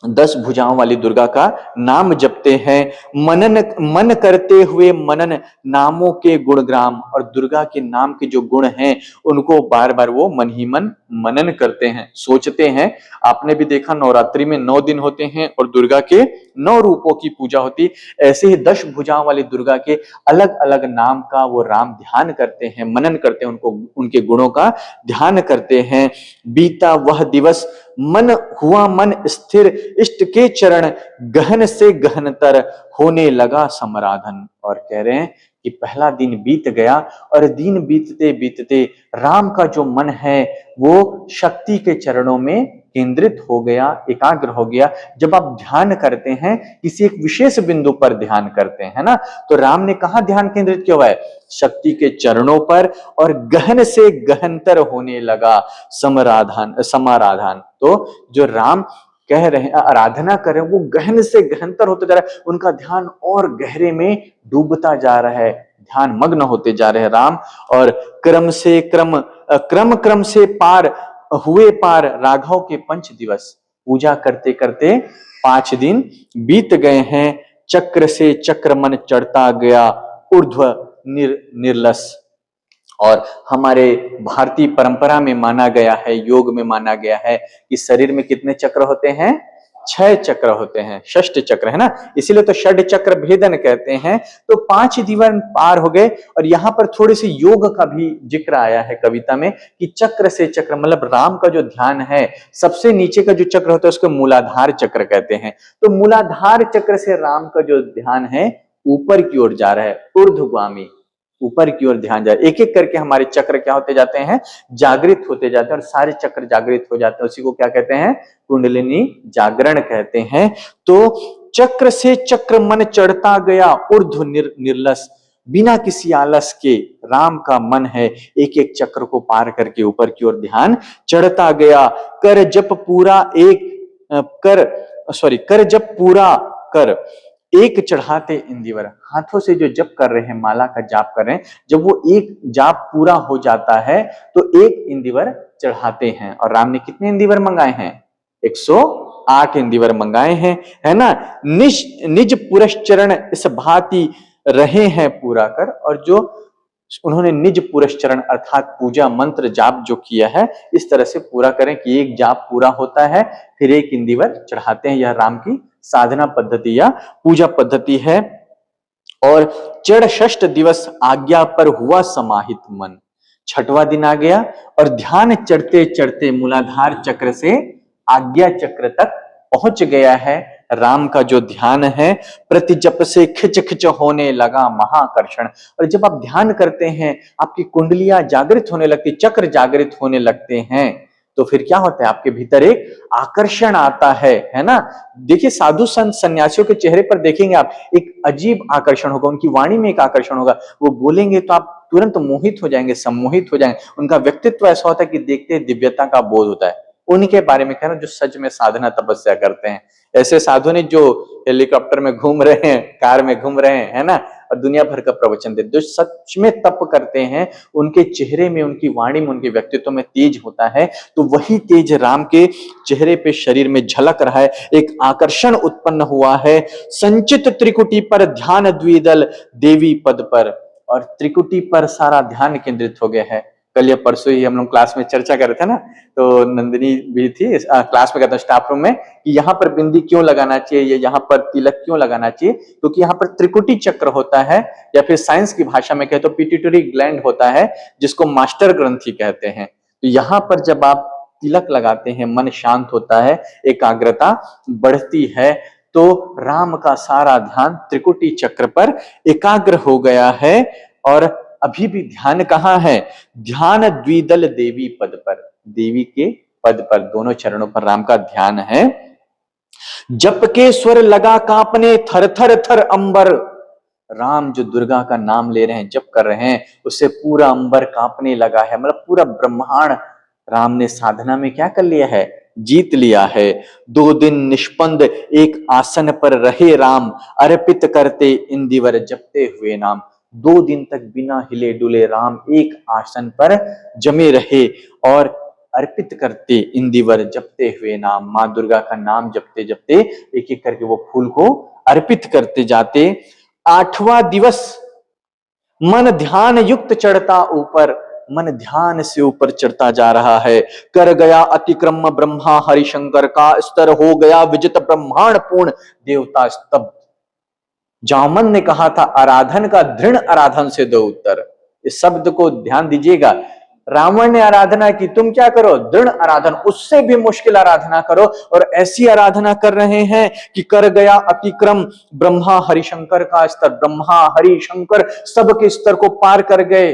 10 भुजाओं वाली दुर्गा का नाम जपते हैं। मन करते हुए मनन नामों के गुणग्राम, और दुर्गा के नाम के जो गुण हैं उनको बार बार वो मन ही मन मनन करते हैं, सोचते हैं। आपने भी देखा नवरात्रि में 9 दिन होते हैं और दुर्गा के 9 रूपों की पूजा होती। ऐसे ही 10 भुजाओं वाली दुर्गा के अलग अलग नाम का वो राम ध्यान करते हैं, मनन करते हैं, उनको उनके गुणों का ध्यान करते हैं। बीता वह दिवस मन हुआ मन स्थिर, इष्ट के चरण गहन से गहनतर, होने लगा समराधन। और कह रहे हैं कि पहला दिन बीत गया और दिन बीतते बीतते राम का जो मन है वो शक्ति के चरणों में केंद्रित हो गया, एकाग्र हो गया। जब आप ध्यान करते हैं, किसी एक विशेष बिंदु पर ध्यान करते हैं ना, तो राम ने कहां ध्यान केंद्रित किया हुआ है? शक्ति के चरणों पर, और गहन से गहनतर होने लगा समाराधन। तो जो राम कह रहे हैं, आराधना कर रहे हैं, वो गहन से गहनतर होते जा रहा है, उनका ध्यान और गहरे में डूबता जा रहा है, ध्यान मग्न होते जा रहे हैं राम। और क्रम से पार हुए पार राघव के 5 दिवस, पूजा करते करते 5 दिन बीत गए हैं। चक्र से चक्र मन चढ़ता गया, ऊर्ध्व निर्लस। और हमारे भारतीय परंपरा में माना गया है, योग में माना गया है कि शरीर में कितने चक्र होते हैं? 6 चक्र होते हैं, षष्ठ चक्र है ना, इसीलिए तो षड चक्र भेदन कहते हैं। तो 5 दीवान पार हो गए। और यहाँ पर थोड़ी सी योग का भी जिक्र आया है कविता में कि चक्र से चक्र, मतलब राम का जो ध्यान है, सबसे नीचे का जो चक्र होता है उसको मूलाधार चक्र कहते हैं। तो मूलाधार चक्र से राम का जो ध्यान है ऊपर की ओर जा रहा है, ऊर्ध्वगामी, ऊपर की ओर ध्यान जाए। एक एक करके हमारे चक्र क्या होते जाते हैं? जागृत होते जाते हैं, और सारे चक्र जागृत हो जाते हैं। उसी को क्या कहते हैं? कुंडलिनी जागरण कहते हैं। तो चक्र से चक्र मन चढ़ता गया ऊर्ध्व निर्लस, बिना किसी आलस के राम का मन है एक एक चक्र को पार करके ऊपर की ओर ध्यान चढ़ता गया। कर जप पूरा एक कर जप पूरा कर एक चढ़ाते इंदिवर, हाथों से जो जप कर रहे हैं, माला का जाप कर रहे हैं, जब वो एक जाप पूरा हो जाता है तो एक इंदिवर चढ़ाते हैं। और राम ने कितने इंदिवर मंगाए हैं? 108 इंदिवर मंगाए हैं, है ना। निज पुरश्चरण इस भांति रहे हैं पूरा कर, और जो उन्होंने निज पुरश्चरण अर्थात पूजा मंत्र जाप जो किया है, इस तरह से पूरा करें कि एक जाप पूरा होता है फिर एक इंदिवर चढ़ाते हैं। यह राम की साधना पद्धति या पूजा पद्धति है। और चढ़ षष्ठ दिवस आज्ञा पर हुआ समाहित मन, छठवां दिन आ गया और ध्यान चढ़ते चढ़ते मूलाधार चक्र से आज्ञा चक्र तक पहुंच गया है। राम का जो ध्यान है प्रति जप से खिच खिच होने लगा महाकर्षण। और जब आप ध्यान करते हैं आपकी कुंडलियां जागृत होने लगती, चक्र जागृत होने लगते हैं, तो फिर क्या होता है? आपके भीतर एक आकर्षण आता है ना। देखिए साधु संत सन्यासियों के चेहरे पर देखेंगे आप, एक अजीब आकर्षण होगा, उनकी वाणी में एक आकर्षण होगा। वो बोलेंगे तो आप तुरंत मोहित हो जाएंगे, सम्मोहित हो जाएंगे। उनका व्यक्तित्व ऐसा होता है कि देखते दिव्यता का बोध होता है। उनके बारे में कह रहा हूं जो सच में साधना तपस्या करते हैं। ऐसे साधु ने जो हेलीकॉप्टर में घूम रहे हैं, कार में घूम रहे हैं, है ना, और दुनिया भर का प्रवचन देते, जो सच में तप करते हैं, उनके चेहरे में, उनकी वाणी में, उनके व्यक्तित्व में तेज होता है। तो वही तेज राम के चेहरे पे, शरीर में झलक रहा है, एक आकर्षण उत्पन्न हुआ है। संचित त्रिकुटी पर ध्यान द्विदल देवी पद पर, और त्रिकुटी पर सारा ध्यान केंद्रित हो गया है। कल या परसों ही हम लोग क्लास में चर्चा कर रहे थे ना, तो नंदिनी भी थी क्लास में, कहता स्टाफ रूम में, कि यहाँ पर बिंदी क्यों लगाना चाहिए या यहाँ पर तिलक क्यों लगाना चाहिए, क्योंकि यहाँ पर त्रिकुटी चक्र होता है, या फिर साइंस की भाषा में कहे तो पिट्यूटरी ग्लैंड होता है, जिसको मास्टर ग्रंथि कहते हैं। तो यहाँ पर जब आप तिलक लगाते हैं मन शांत होता है, एकाग्रता बढ़ती है। तो राम का सारा ध्यान त्रिकुटी चक्र पर एकाग्र हो गया है। और अभी भी ध्यान कहाँ है? ध्यान द्विदल देवी पद पर, देवी के पद पर, दोनों चरणों पर राम का ध्यान है। जप के स्वर लगा कांपने थर थर थर अंबर, राम जो दुर्गा का नाम ले रहे हैं, जप कर रहे हैं, उससे पूरा अंबर कांपने लगा है, मतलब पूरा ब्रह्मांड राम ने साधना में क्या कर लिया है? जीत लिया है। 2 दिन निष्पंद एक आसन पर रहे राम, अर्पित करते इंदिवर जपते हुए नाम। 2 दिन तक बिना हिले डुले राम एक आसन पर जमे रहे और अर्पित करते इंदिवर जपते हुए नाम। मां दुर्गा का नाम जपते जपते एक एक करके वो फूल को अर्पित करते जाते। 8वां दिवस मन ध्यान युक्त चढ़ता ऊपर, मन ध्यान से ऊपर चढ़ता जा रहा है। कर गया अतिक्रम ब्रह्मा हरिशंकर का, स्तर हो गया विजित ब्रह्मांड पूर्ण देवता स्तब्ध। जामन ने कहा था आराधन का दृढ़ आराधन से दो उत्तर। इस शब्द को ध्यान दीजिएगा। रावण ने आराधना की, तुम क्या करो? दृढ़ आराधन, उससे भी मुश्किल आराधना करो। और ऐसी आराधना कर रहे हैं कि कर गया अतिक्रम ब्रह्मा हरिशंकर का स्तर। ब्रह्मा हरिशंकर सबके स्तर को पार कर गए।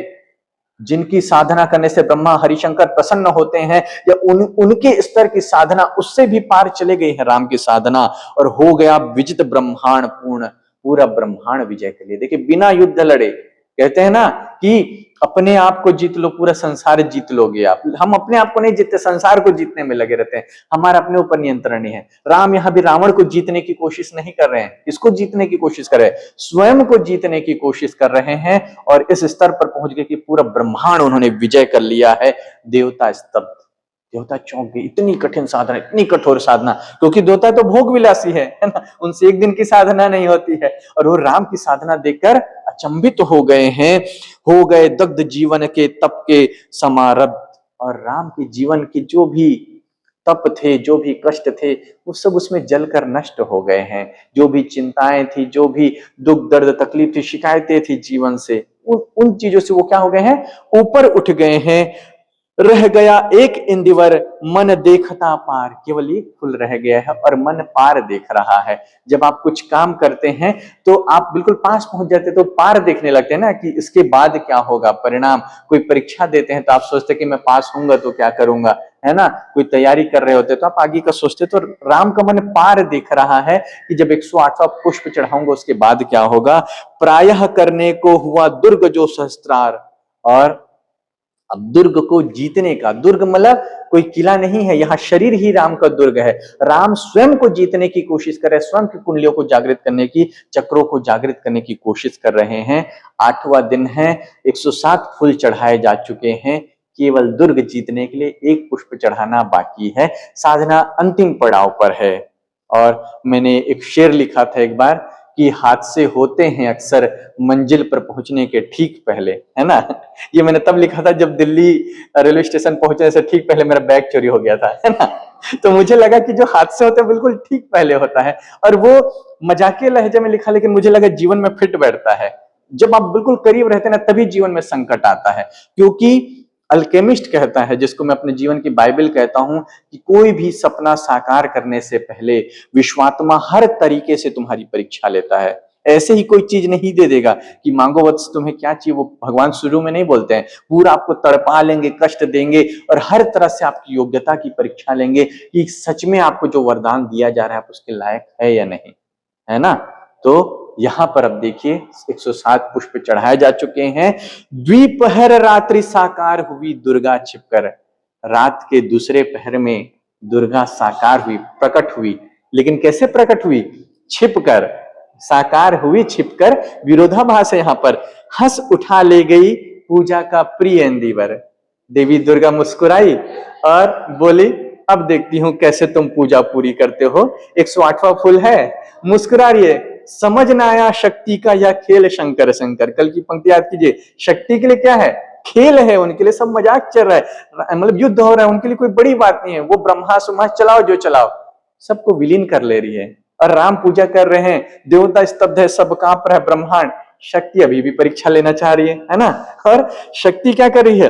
जिनकी साधना करने से ब्रह्मा हरिशंकर प्रसन्न होते हैं, या उनके स्तर की साधना, उससे भी पार चले गए हैं राम की साधना। और हो गया विजित ब्रह्मांड पूर्ण, पूरा ब्रह्मांड विजय के लिए। देखिए बिना युद्ध लड़े, कहते हैं ना कि अपने आप को जीत लो पूरा संसार जीत लोगे आप। हम अपने आप को नहीं जीतते, संसार को जीतने में लगे रहते हैं, हमारा अपने ऊपर नियंत्रण नहीं है। राम यहाँ भी रावण को जीतने की कोशिश नहीं कर रहे हैं। किसको जीतने की कोशिश कर रहे हैं? स्वयं को जीतने की कोशिश कर रहे हैं। और इस स्तर पर पहुंच गए कि पूरा ब्रह्मांड उन्होंने विजय कर लिया है। देवता स्तब्ध, देवता चौंक गए, इतनी कठिन साधना, इतनी कठोर साधना, क्योंकि देवता तो भोग विलासी है ना, उनसे एक दिन की साधना नहीं होती है। और वो राम की साधना देखकर अचंभित हो गए हैं, हो गए दग्ध जीवन के तप के समारब्ध। और राम के जीवन के जो भी तप थे, जो भी कष्ट थे, वो सब उसमें जलकर नष्ट हो गए हैं। जो भी चिंताएं थी, जो भी दुख दर्द तकलीफ थी, शिकायतें थी जीवन से, उन चीजों से वो क्या हो गए हैं, ऊपर उठ गए हैं। रह गया एक इंदिवर मन देखता पार, केवल एक फूल रह गया है और मन पार देख रहा है। जब आप कुछ काम करते हैं तो आप बिल्कुल पास पहुंच जाते, तो पार देखने लगते हैं ना कि इसके बाद क्या होगा परिणाम। कोई परीक्षा देते हैं तो आप सोचते कि मैं पास होऊंगा तो क्या करूंगा, है ना। कोई तैयारी कर रहे होते तो आप आगे का सोचते। तो राम का मन पार देख रहा है कि जब 108वां पुष्प चढ़ाऊंगा उसके बाद क्या होगा। प्रायः करने को हुआ दुर्ग जो सहस्त्रार। और अब दुर्ग को जीतने का, दुर्ग मतलब कोई किला नहीं है, यहाँ शरीर ही राम का दुर्ग है। राम स्वयं को जीतने की कोशिश कर रहे हैं, स्वयं की कुंडलियों को जागृत करने की, चक्रों को जागृत करने की कोशिश कर रहे हैं। 8वां दिन है, 107 फूल चढ़ाए जा चुके हैं, केवल दुर्ग जीतने के लिए एक पुष्प चढ़ाना बाकी है। साधना अंतिम पड़ाव पर है। और मैंने एक शेर लिखा था एक बार कि हादसे होते हैं अक्सर मंजिल पर पहुंचने के ठीक पहले, है ना। ये मैंने तब लिखा था जब दिल्ली रेलवे स्टेशन पहुंचने से ठीक पहले मेरा बैग चोरी हो गया था, है ना। तो मुझे लगा कि जो हादसे होते हैं बिल्कुल ठीक पहले होता है। और वो मजाकिया लहजे में लिखा, लेकिन मुझे लगा जीवन में फिट बैठता है। जब आप बिल्कुल करीब रहते हैं ना, तभी जीवन में संकट आता है। क्योंकि अल्केमिस्ट कहता है, जिसको मैं अपने जीवन की बाइबल कहता हूं, कि कोई भी सपना साकार करने से पहले विश्वात्मा हर तरीके से तुम्हारी परीक्षा लेता है। ऐसे ही कोई चीज नहीं दे देगा कि मांगो वत्स तुम्हें क्या चाहिए, वो भगवान शुरू में नहीं बोलते हैं। पूरा आपको तड़पा लेंगे, कष्ट देंगे और हर तरह से आपकी योग्यता की परीक्षा लेंगे कि सच में आपको जो वरदान दिया जा रहा है आप उसके लायक है या नहीं, है ना। तो यहां पर अब देखिए 107 पुष्प चढ़ाए जा चुके हैं। द्विपहर रात्रि साकार हुई दुर्गा छिपकर। रात के दूसरे पहर में दुर्गा साकार हुई, प्रकट हुई। लेकिन कैसे प्रकट हुई? छिपकर। साकार हुई छिपकर, विरोधाभास है यहां पर। हंस उठा ले गई पूजा का प्रिय इंदिवर। देवी दुर्गा मुस्कुराई और बोली, अब देखती हूं कैसे तुम पूजा पूरी करते हो। 108वां फूल है, मुस्कुरा रही है। समझ ना आया शक्ति का यह खेल शंकर शंकर। कल की पंक्ति याद कीजिए, शक्ति के लिए क्या है? खेल है, उनके लिए सब मजाक चल रहा है, मतलब युद्ध हो रहा है, उनके लिए कोई बड़ी बात नहीं है। वो ब्रह्मास्त्र चलाओ जो चलाओ, सबको विलीन कर ले रही है। और राम पूजा कर रहे हैं, देवता स्तब्ध है, सब कांप रहा है ब्रह्मांड। शक्ति अभी भी परीक्षा लेना चाह रही है ना। और शक्ति क्या कर रही है?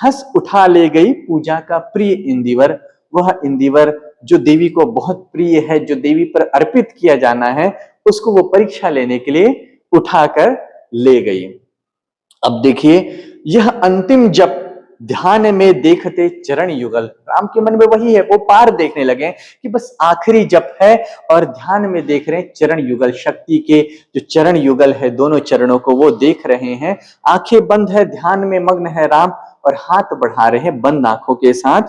हंस उठा ले गई पूजा का प्रिय इंदिवर। वह इंदिवर जो देवी को बहुत प्रिय है, जो देवी पर अर्पित किया जाना है, उसको वो परीक्षा लेने के लिए उठाकर ले गई। अब देखिए, यह अंतिम जप ध्यान में देखते चरण युगल। राम के मन में वही है, वो पार देखने लगे कि बस आखिरी जप है और ध्यान में देख रहे हैं चरण युगल। शक्ति के जो चरण युगल है, दोनों चरणों को वो देख रहे हैं। आंखें बंद है, ध्यान में मग्न है राम और हाथ बढ़ा रहे हैं बंद आंखों के साथ।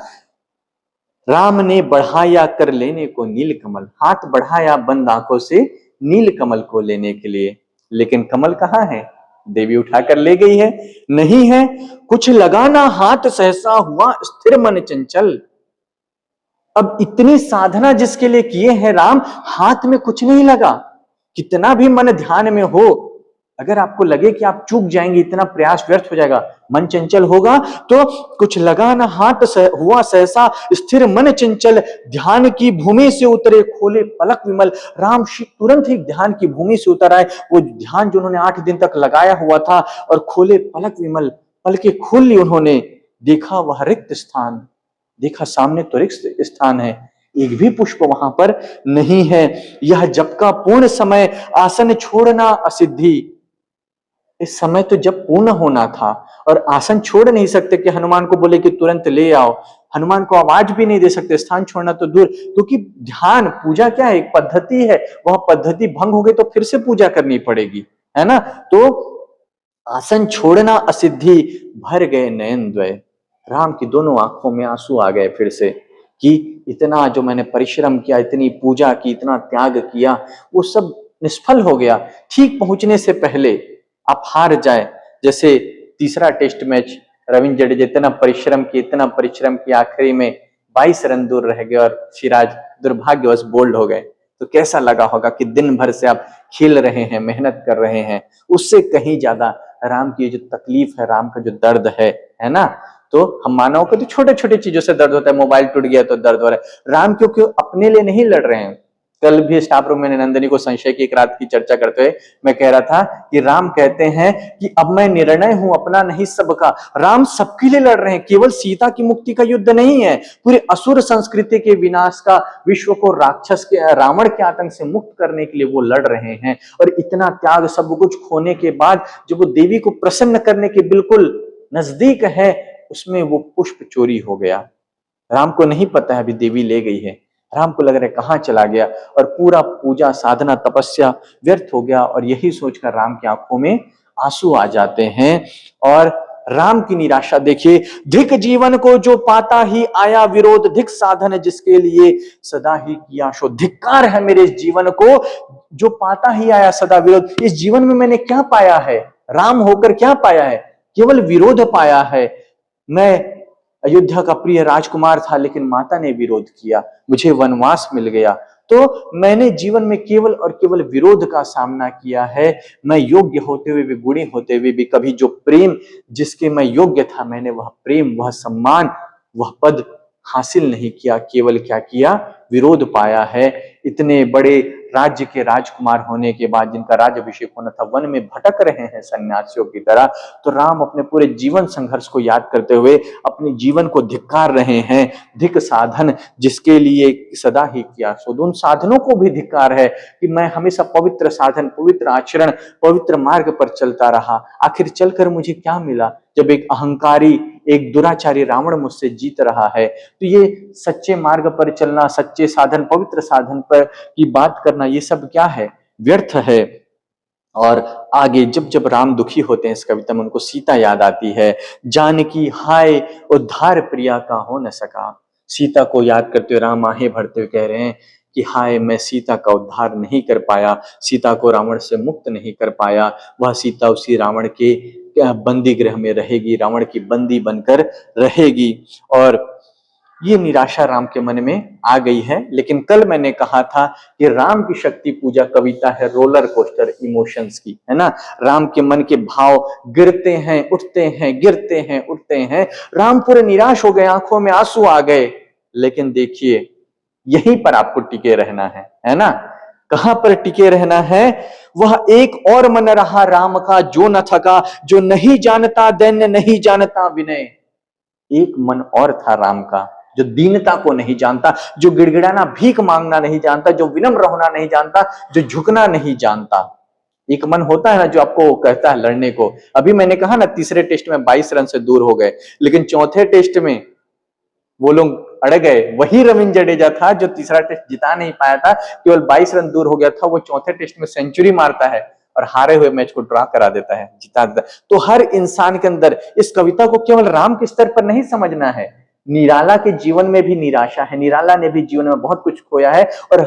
राम ने बढ़ाया कर लेने को नील कमल। हाथ बढ़ाया बंद आंखों से नील कमल को लेने के लिए। लेकिन कमल कहाँ है? देवी उठाकर ले गई है, नहीं है। कुछ लगाना हाथ सहसा हुआ स्थिर मन चंचल। अब इतनी साधना जिसके लिए किए हैं राम, हाथ में कुछ नहीं लगा। कितना भी मन ध्यान में हो, अगर आपको लगे कि आप चूक जाएंगे, इतना प्रयास व्यर्थ हो जाएगा, मन चंचल होगा, तो कुछ लगा ना हाथ हुआ सहसा स्थिर मन चंचल। ध्यान की भूमि से उतरे खोले पलक विमल। राम तुरंत ही ध्यान की भूमि से उतर आए। वो ध्यान जो उन्होंने 8 दिन तक लगाया हुआ था, और खोले पलक विमल, पलके खोल ली उन्होंने। देखा वह रिक्त स्थान, देखा सामने तो रिक्त स्थान है, एक भी पुष्प वहां पर नहीं है। यह जप का पूर्ण समय, आसन छोड़ना असिद्धि। इस समय तो जब पूर्ण होना था और आसन छोड़ नहीं सकते कि हनुमान को बोले कि तुरंत ले आओ। हनुमान को आवाज भी नहीं दे सकते, स्थान छोड़ना तो दूर। क्योंकि ध्यान पूजा क्या है? एक पद्धति है, वह पद्धति भंग हो गई तो फिर से पूजा करनी पड़ेगी, है ना। तो आसन छोड़ना असिद्धि, भर गए नयन द्वय। राम की दोनों आंखों में आंसू आ गए फिर से कि इतना जो मैंने परिश्रम किया, इतनी पूजा की, इतना त्याग किया, वो सब निष्फल हो गया। ठीक पहुंचने से पहले आप हार जाए। जैसे तीसरा टेस्ट मैच, रविंद्र जडेजा इतना परिश्रम किए, आखिरी में 22 रन दूर रह गए और सिराज दुर्भाग्यवश बोल्ड हो गए, तो कैसा लगा होगा कि दिन भर से आप खेल रहे हैं, मेहनत कर रहे हैं, उससे कहीं ज्यादा राम की जो तकलीफ है, राम का जो दर्द है ना। तो हम मानव को तो छोटे छोटे चीजों से दर्द होता है, मोबाइल टूट गया तो दर्द हो रहा है, राम क्योंकि अपने लिए नहीं लड़ रहे हैं। कल भी स्टाफ रूम में नंदिनी को संशय की एक रात की चर्चा करते हुए मैं कह रहा था कि राम कहते हैं कि अब मैं निर्णय हूं अपना नहीं सबका। राम सबके लिए लड़ रहे हैं, केवल सीता की मुक्ति का युद्ध नहीं है, पूरे असुर संस्कृति के विनाश का, विश्व को राक्षस के रावण के आतंक से मुक्त करने के लिए वो लड़ रहे हैं। और इतना त्याग, सब कुछ खोने के बाद जब वो देवी को प्रसन्न करने के बिल्कुल नजदीक है, उसमें वो पुष्प चोरी हो गया। राम को नहीं पता है अभी देवी ले गई है, राम को लग रहा है कहां चला गया, और पूरा पूजा साधना तपस्या व्यर्थ हो गया। और यही सोचकर राम की आंखों में आंसू आ जाते हैं। और राम की निराशा देखिए, धिक जीवन को जो पाता ही आया विरोध, धिक साधन जिसके लिए सदा ही किया शोध। धिक्कार है मेरे इस जीवन को जो पाता ही आया सदा विरोध। इस जीवन में मैंने क्या पाया है, राम होकर क्या पाया है, केवल विरोध पाया है। मैं अयोध्या का प्रिय राजकुमार था, लेकिन माता ने विरोध किया, मुझे वनवास मिल गया। तो मैंने जीवन में केवल और केवल विरोध का सामना किया है। मैं योग्य होते हुए भी, गुणी होते हुए भी, कभी जो प्रेम जिसके मैं योग्य था, मैंने वह प्रेम, वह सम्मान, वह पद हासिल नहीं किया। केवल क्या किया, विरोध पाया है। इतने बड़े राज्य के राजकुमार होने के बाद, जिनका राज्याभिषेक होना था, वन में भटक रहे हैं सन्यासियों की तरह। तो राम अपने पूरे जीवन संघर्ष को याद करते हुए अपने जीवन को धिक्कार रहे हैं। धिक साधन जिसके लिए सदा ही किया सो। उन साधनों को भी धिक्कार है कि मैं हमेशा पवित्र साधन, पवित्र आचरण, पवित्र मार्ग पर चलता रहा। आखिर चलकर मुझे क्या मिला, जब एक अहंकारी, एक दुराचारी रावण मुझसे जीत रहा है। तो ये सच्चे मार्ग पर चलना, सच्चे साधन, पवित्र साधन पर की बात करना, ये सब क्या है, व्यर्थ है। और आगे जब जब राम दुखी होते हैं इस कविता में, उनको सीता याद आती है। जानकी हाय उद्धार प्रिया का हो न सका। सीता को याद करते हुए राम आहें भरते हुए कह रहे हैं कि हाय, मैं सीता का उद्धार नहीं कर पाया, सीता को रावण से मुक्त नहीं कर पाया। वह सीता उसी रावण के बंदी गृह में रहेगी, रावण की बंदी बनकर रहेगी। और ये निराशा राम के मन में आ गई है। लेकिन कल मैंने कहा था कि राम की शक्ति पूजा कविता है रोलर कोस्टर इमोशंस की, है ना। राम के मन के भाव गिरते हैं, उठते हैं, गिरते हैं, उठते हैं। राम पूरे निराश हो गए, आंखों में आंसू आ गए। लेकिन देखिए, यहीं पर आपको टिके रहना है ना। कहां पर टिके रहना है, वह एक और मन रहा राम का जो न थका, जो नहीं जानता दैन्य, नहीं जानता विनय। एक मन और था राम का, जो दीनता को नहीं जानता, जो गिड़गिड़ाना, भीख मांगना नहीं जानता, जो विनम्र होना नहीं जानता, जो झुकना नहीं जानता। एक मन होता है ना जो आपको कहता है लड़ने को। अभी मैंने कहा ना, तीसरे टेस्ट में 22 रन से दूर हो गए, लेकिन चौथे टेस्ट में वो लोग अड़ गए। वही रविंद्र जडेजा था जो तीसरा टेस्ट जिता नहीं पाया था, केवल 22 रन दूर हो गया था। वो चौथे टेस्ट में सेंचुरी मारता है और हारे हुए मैच को ड्रा करा देता है, जिता देता है। तो हर इंसान के अंदर इस कविता को केवल राम के स्तर पर नहीं समझना है। निराला के जीवन में भी निराशा है, निराला ने भी जीवन में बहुत कुछ खोया है। और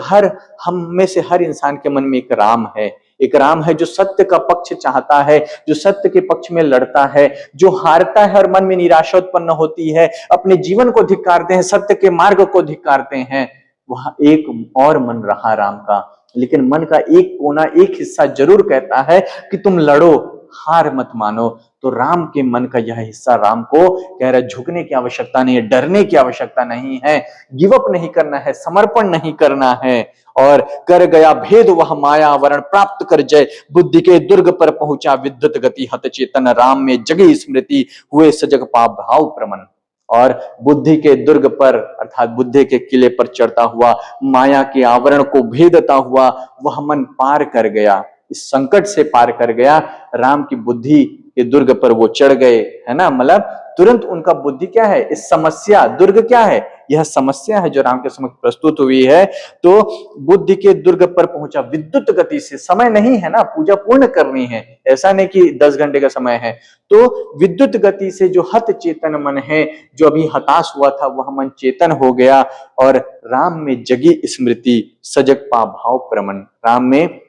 हम में से हर इंसान के मन में एक राम है, एक राम है जो सत्य का पक्ष चाहता है, जो सत्य के पक्ष में लड़ता है, जो हारता है और मन में निराशा उत्पन्न होती है, अपने जीवन को धिक्कारते हैं, सत्य के मार्ग को धिक्कारते हैं। वह एक और मन रहा राम का, लेकिन मन का एक कोना, एक हिस्सा जरूर कहता है कि तुम लड़ो, हार मत मानो। तो राम के मन का यह हिस्सा राम को कह रहा है, झुकने की आवश्यकता नहीं है, डरने की आवश्यकता नहीं है, गिव अप नहीं करना है, समर्पण नहीं करना है। और कर गया भेद वह माया वरण, प्राप्त कर जय बुद्धि के दुर्ग पर पहुंचा विद्युत गति, हत चेतन राम में जगी स्मृति, हुए सजग पाप भाव प्रमन। और बुद्धि के दुर्ग पर, अर्थात बुद्धि के किले पर चढ़ता हुआ, माया के आवरण को भेदता हुआ वह मन पार कर गया, इस संकट से पार कर गया। राम की बुद्धि के दुर्ग पर वो चढ़ गए, है ना। मतलब तुरंत उनका बुद्धि क्या है, इस समस्या, दुर्ग क्या है, यह समस्या है जो राम के समक्ष प्रस्तुत हुई है। तो बुद्धि के दुर्ग पर पहुंचा विद्युत गति से, समय नहीं है ना, पूजा पूर्ण करनी है, ऐसा नहीं कि 10 घंटे का समय है। तो विद्युत गति से जो हत चेतन मन है, जो अभी हताश हुआ था, वह मन चेतन हो गया। और राम में जगी स्मृति, सजग पा भाव प्रमन। राम में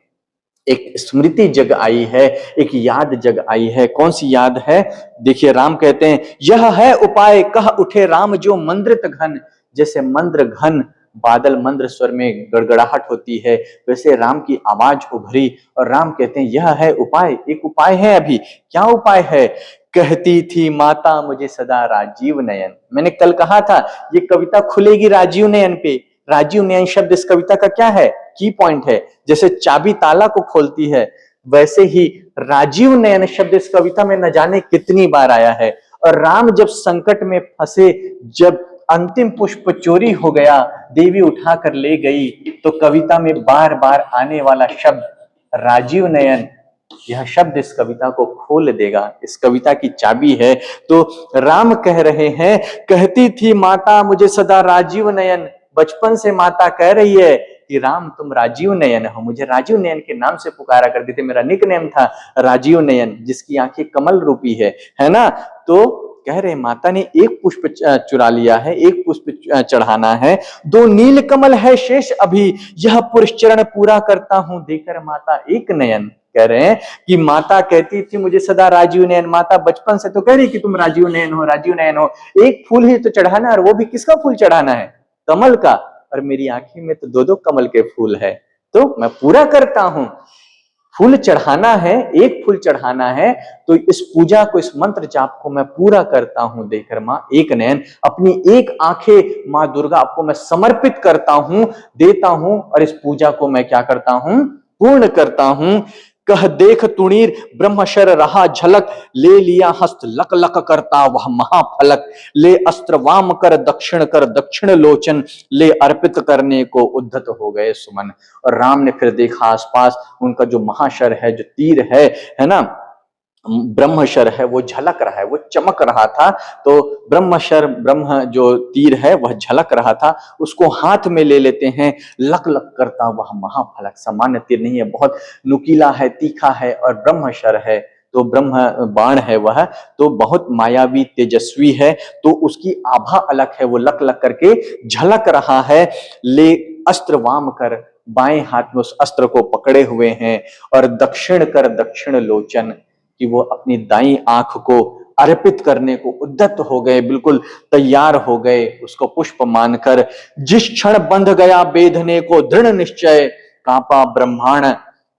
एक स्मृति जग आई है, एक याद जग आई है। कौन सी याद है, देखिए राम कहते हैं, यह है उपाय कह उठे राम जो मंद्रित घन, जैसे मंद्र घन बादल मंद्र स्वर में गड़गड़ाहट होती है, वैसे राम की आवाज उभरी और राम कहते हैं यह है उपाय, एक उपाय है। अभी क्या उपाय है? कहती थी माता मुझे सदा राजीव नयन। मैंने कल कहा था ये कविता खुलेगी राजीव नयन पे। राजीव नयन शब्द इस कविता का क्या है? की पॉइंट है। जैसे चाबी ताला को खोलती है, वैसे ही राजीव नयन शब्द इस कविता में न जाने कितनी बार आया है। और राम जब संकट में फंसे, जब अंतिम पुष्प चोरी हो गया, देवी उठाकर ले गई, तो कविता में बार बार आने वाला शब्द राजीव नयन, यह शब्द इस कविता को खोल देगा, इस कविता की चाबी है। तो राम कह रहे हैं, कहती थी माता मुझे सदा राजीव नयन। बचपन से माता कह रही है कि राम तुम राजीव नयन हो, मुझे राजीव नयन के नाम से पुकारा करते थे, मेरा निक नेम था राजीव नयन, जिसकी आंखें कमल रूपी है ना। तो कह रहे माता ने एक पुष्प चुरा लिया है, एक पुष्प चढ़ाना है, 2 नील कमल है शेष अभी, यह पुरुष चरण पूरा करता हूं देकर माता एक नयन। कह रहे हैं कि माता कहती थी मुझे सदा राजीव नयन, माता बचपन से तो कह रही कि तुम राजीव नयन हो, राजीव नयन हो, एक फूल ही तो चढ़ाना, और वो भी किसका फूल चढ़ाना है? कमल का, और मेरी आंखें में तो 2-2 कमल के फूल है, तो मैं पूरा करता हूं। फूल चढ़ाना है, एक फूल चढ़ाना है, तो इस पूजा को, इस मंत्र जाप को मैं पूरा करता हूं देकर मां एक नयन, अपनी एक आंखें मां दुर्गा आपको मैं समर्पित करता हूं, देता हूं, और इस पूजा को मैं क्या करता हूं? पूर्ण करता हूं। कह देख तुणीर ब्रह्मशर रहा झलक, ले लिया हस्त लक लक करता वह महाफलक, ले अस्त्र वाम कर दक्षिण लोचन, ले अर्पित करने को उद्धत हो गए सुमन। और राम ने फिर देखा आसपास, उनका जो महाशर है, जो तीर है ना, ब्रह्मशर है, वो झलक रहा है, वो चमक रहा था। तो ब्रह्मशर, ब्रह्म जो तीर है वह झलक रहा था, उसको हाथ में ले लेते हैं। लक लक करता वह महाफलक, सामान्य तीर नहीं है, बहुत नुकीला है, तीखा है, और ब्रह्मशर है तो ब्रह्म बाण है वह, तो बहुत मायावी तेजस्वी है, तो उसकी आभा अलग है, वो लक लक करके झलक रहा है। ले अस्त्र वाम कर, बाएं हाथ में उस अस्त्र को पकड़े हुए हैं, और दक्षिण लोचन, कि वो अपनी दाईं आंख को अर्पित करने को उद्यत हो गए, बिल्कुल तैयार हो गए उसको पुष्प मानकर। जिस क्षण बंध गया बेधने को दृढ़ निश्चय, कांपा ब्रह्मांड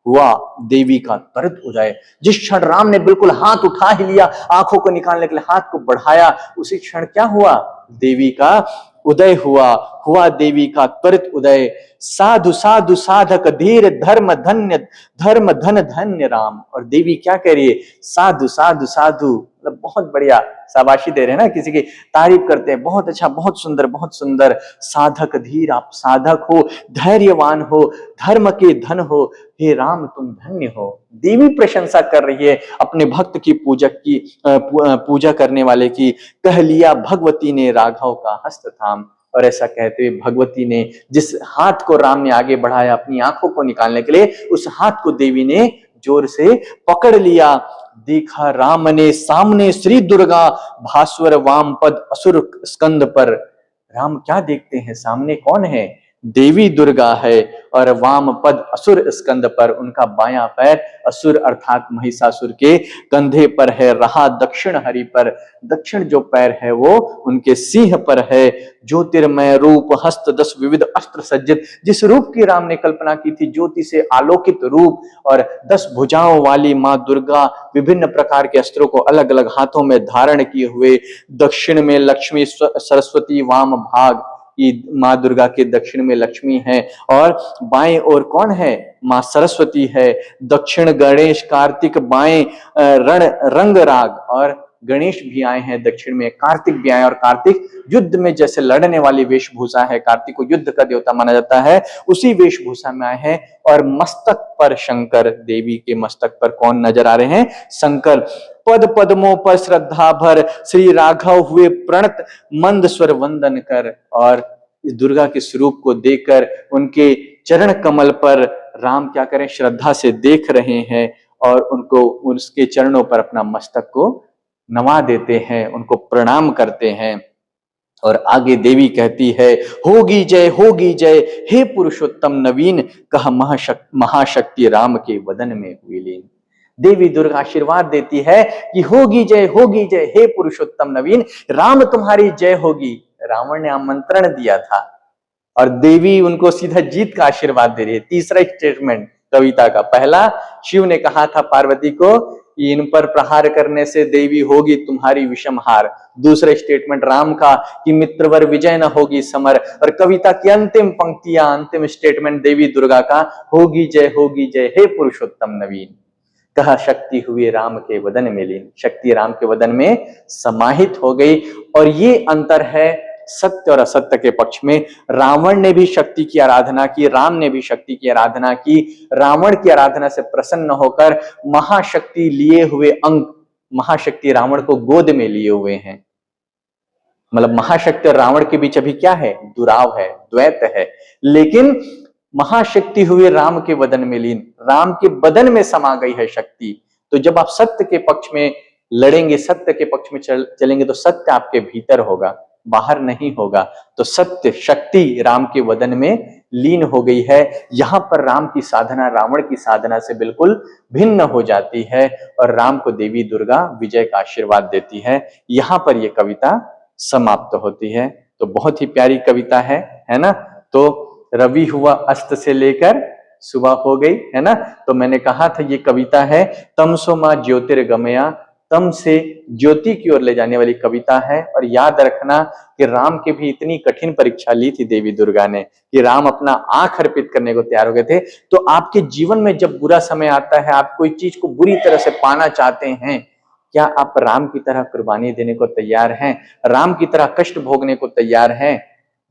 हुआ देवी का त्वरित उदय। जिस क्षण राम ने बिल्कुल हाथ उठा ही लिया, आंखों को निकालने के लिए हाथ को बढ़ाया, उसी क्षण क्या हुआ? देवी का उदय हुआ देवी का त्वरित उदय। साधु साधु साधक धीर धर्म धन धन्य राम। और देवी क्या कह रही है? साधु साधु साधु, मतलब बहुत बढ़िया, शाबाशी दे रहे हैं ना, किसी की तारीफ करते हैं, बहुत अच्छा, बहुत सुंदर, बहुत सुंदर। साधक धीर, आप साधक हो, धैर्यवान हो, धर्म के धन हो, हे राम तुम धन्य हो। देवी प्रशंसा कर रही है अपने भक्त की, पूजा करने वाले की। कह लिया भगवती ने राघव का हस्त थाम। और ऐसा कहते हुए भगवती ने जिस हाथ को राम ने आगे बढ़ाया अपनी आंखों को निकालने के लिए, उस हाथ को देवी ने जोर से पकड़ लिया। देखा राम ने सामने श्री दुर्गा, भास्वर वाम पद असुर स्कंद पर। राम क्या देखते हैं? सामने कौन है? देवी दुर्गा है, और वाम पद असुर स्कंद पर, उनका बायां पैर असुर अर्थात महिषासुर के कंधे पर है। रहा दक्षिण हरि पर, दक्षिण जो पैर है वो उनके सिंह पर है। ज्योतिर्मय रूप हस्त 10 विविध अस्त्र सज्जित, जिस रूप की राम ने कल्पना की थी, ज्योति से आलोकित रूप, और 10 भुजाओं वाली मां दुर्गा विभिन्न प्रकार के अस्त्रों को अलग अलग हाथों में धारण किए हुए। दक्षिण में लक्ष्मी सरस्वती, वाम भाग की मां दुर्गा के दक्षिण में लक्ष्मी है, और बाएं ओर कौन है? मां सरस्वती है। दक्षिण गणेश कार्तिक, बाएं रंग राग, और गणेश भी आए हैं दक्षिण में, कार्तिक भी आए, और कार्तिक युद्ध में जैसे लड़ने वाली वेशभूषा है, कार्तिक को युद्ध का देवता माना जाता है, उसी वेशभूषा में आए हैं। और मस्तक पर शंकर, देवी के मस्तक पर कौन नजर आ रहे हैं? शंकर। पद पद्मों पर श्रद्धा भर, श्री राघव हुए प्रणत मंद स्वर वंदन कर। और इस दुर्गा के स्वरूप को देखकर उनके चरण कमल पर राम क्या करें? श्रद्धा से देख रहे हैं, और उनको, उसके चरणों पर अपना मस्तक को नवा देते हैं, उनको प्रणाम करते हैं। और आगे देवी कहती है, होगी जय हे पुरुषोत्तम नवीन, कह महाशक्ति राम के वदन में हुई लीन। देवी दुर्गा आशीर्वाद देती है कि होगी जय हे पुरुषोत्तम नवीन, राम तुम्हारी जय होगी, रावण ने आमंत्रण दिया था और देवी उनको सीधा जीत का आशीर्वाद दे रही है। तीसरा स्टेटमेंट कविता का, पहला शिव ने कहा था पार्वती को कि इन पर प्रहार करने से देवी होगी तुम्हारी विषम हार। दूसरा स्टेटमेंट राम का कि मित्रवर विजय न होगी समर। और कविता की अंतिम पंक्तियां, अंतिम स्टेटमेंट देवी दुर्गा का, होगी जय हे पुरुषोत्तम नवीन। कहा शक्ति हुई राम के वदन में लीन, शक्ति राम के वदन में समाहित हो गई। और ये अंतर है सत्य और असत्य के पक्ष में। रावण ने भी शक्ति की आराधना की, राम ने भी शक्ति की आराधना की। रावण की आराधना से प्रसन्न होकर महाशक्ति लिए हुए अंक, महाशक्ति रावण को गोद में लिए हुए हैं। मतलब महाशक्ति और रावण के बीच अभी क्या है? दुराव है, द्वैत है। लेकिन महाशक्ति हुए राम के वदन में लीन, राम के बदन में समा गई है शक्ति। तो जब आप सत्य के पक्ष में लड़ेंगे, सत्य के पक्ष में चलेंगे, तो सत्य आपके भीतर होगा, बाहर नहीं होगा। तो सत्य शक्ति राम के वदन में लीन हो गई है। यहां पर राम की साधना रावण की साधना से बिल्कुल भिन्न हो जाती है और राम को देवी दुर्गा विजय का आशीर्वाद देती है। यहां पर यह कविता समाप्त होती है। तो बहुत ही प्यारी कविता है ना। तो रवि हुआ अस्त से लेकर सुबह हो गई, है ना। तो मैंने कहा था ये कविता है तमसो मां ज्योतिर्गमया, तम से ज्योति की ओर ले जाने वाली कविता है। और याद रखना कि राम की भी इतनी कठिन परीक्षा ली थी देवी दुर्गा ने कि राम अपना आंख अर्पित करने को तैयार हो गए थे। तो आपके जीवन में जब बुरा समय आता है, आप कोई चीज को बुरी तरह से पाना चाहते हैं, क्या आप राम की तरह कुर्बानी देने को तैयार हैं? राम की तरह कष्ट भोगने को तैयार हैं?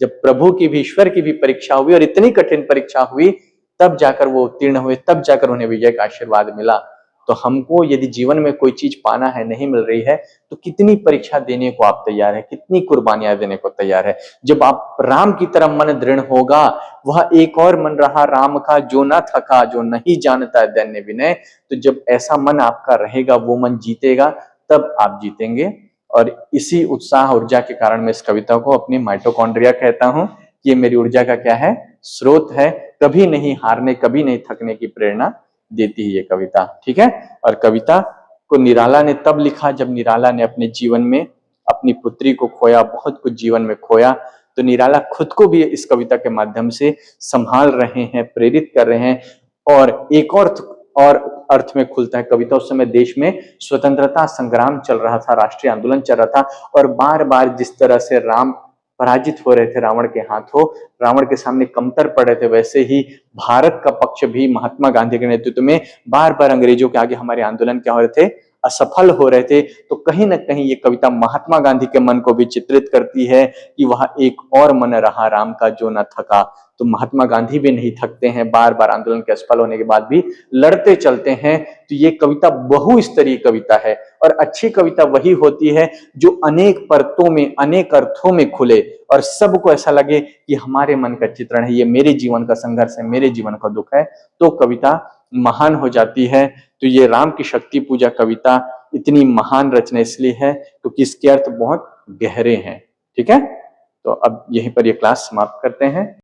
जब प्रभु की भी, ईश्वर की भी परीक्षा हुई और इतनी कठिन परीक्षा हुई, तब जाकर वो उत्तीर्ण हुए, तब जाकर उन्हें विजय का आशीर्वाद मिला। तो हमको यदि जीवन में कोई चीज पाना है, नहीं मिल रही है, तो कितनी परीक्षा देने को आप तैयार है, कितनी कुर्बानियां देने को तैयार है। जब आप राम की तरह मन दृढ़ होगा, वह एक और मन रहा राम का जो न थका, जो नहीं जानता है दैन्य विनय। तो जब ऐसा मन आपका रहेगा, वो मन जीतेगा, तब आप जीतेंगे। और इसी उत्साह ऊर्जा के कारण मैं इस कविता को अपनी माइटोकॉन्ड्रिया कहता हूं। ये मेरी ऊर्जा का क्या है? स्रोत है। कभी नहीं हारने, कभी नहीं थकने की प्रेरणा देती है ये कविता, ठीक है। और कविता को निराला ने तब लिखा जब निराला ने अपने जीवन में अपनी पुत्री को खोया, बहुत कुछ जीवन में खोया। तो निराला खुद को भी इस कविता के माध्यम से संभाल रहे हैं, प्रेरित कर रहे हैं। और एक और अर्थ में खुलता है कविता। उस समय देश में स्वतंत्रता संग्राम चल रहा था, राष्ट्रीय आंदोलन चल रहा था। और बार बार जिस तरह से राम पराजित हो रहे थे रावण के हाथों, रावण के सामने कमतर पड़ रहे थे, वैसे ही भारत का पक्ष भी महात्मा गांधी के नेतृत्व में बार बार अंग्रेजों के आगे हमारे आंदोलन क्या हो रहे थे? असफल हो रहे थे। तो कहीं ना कहीं ये कविता महात्मा गांधी के मन को भी चित्रित करती है कि वह एक और मन रहा राम का जो न थका। तो महात्मा गांधी भी नहीं थकते हैं, बार बार आंदोलन के असफल होने के बाद भी लड़ते चलते हैं। तो ये कविता बहुस्तरीय कविता है। और अच्छी कविता वही होती है जो अनेक परतों में, अनेक अर्थों में खुले और सबको ऐसा लगे कि हमारे मन का चित्रण है, ये मेरे जीवन का संघर्ष है, मेरे जीवन का दुख है, तो कविता महान हो जाती है। तो ये राम की शक्ति पूजा कविता इतनी महान रचना इसलिए है क्योंकि इसके अर्थ बहुत गहरे हैं, ठीक है। तो अब यहीं पर ये क्लास समाप्त करते हैं।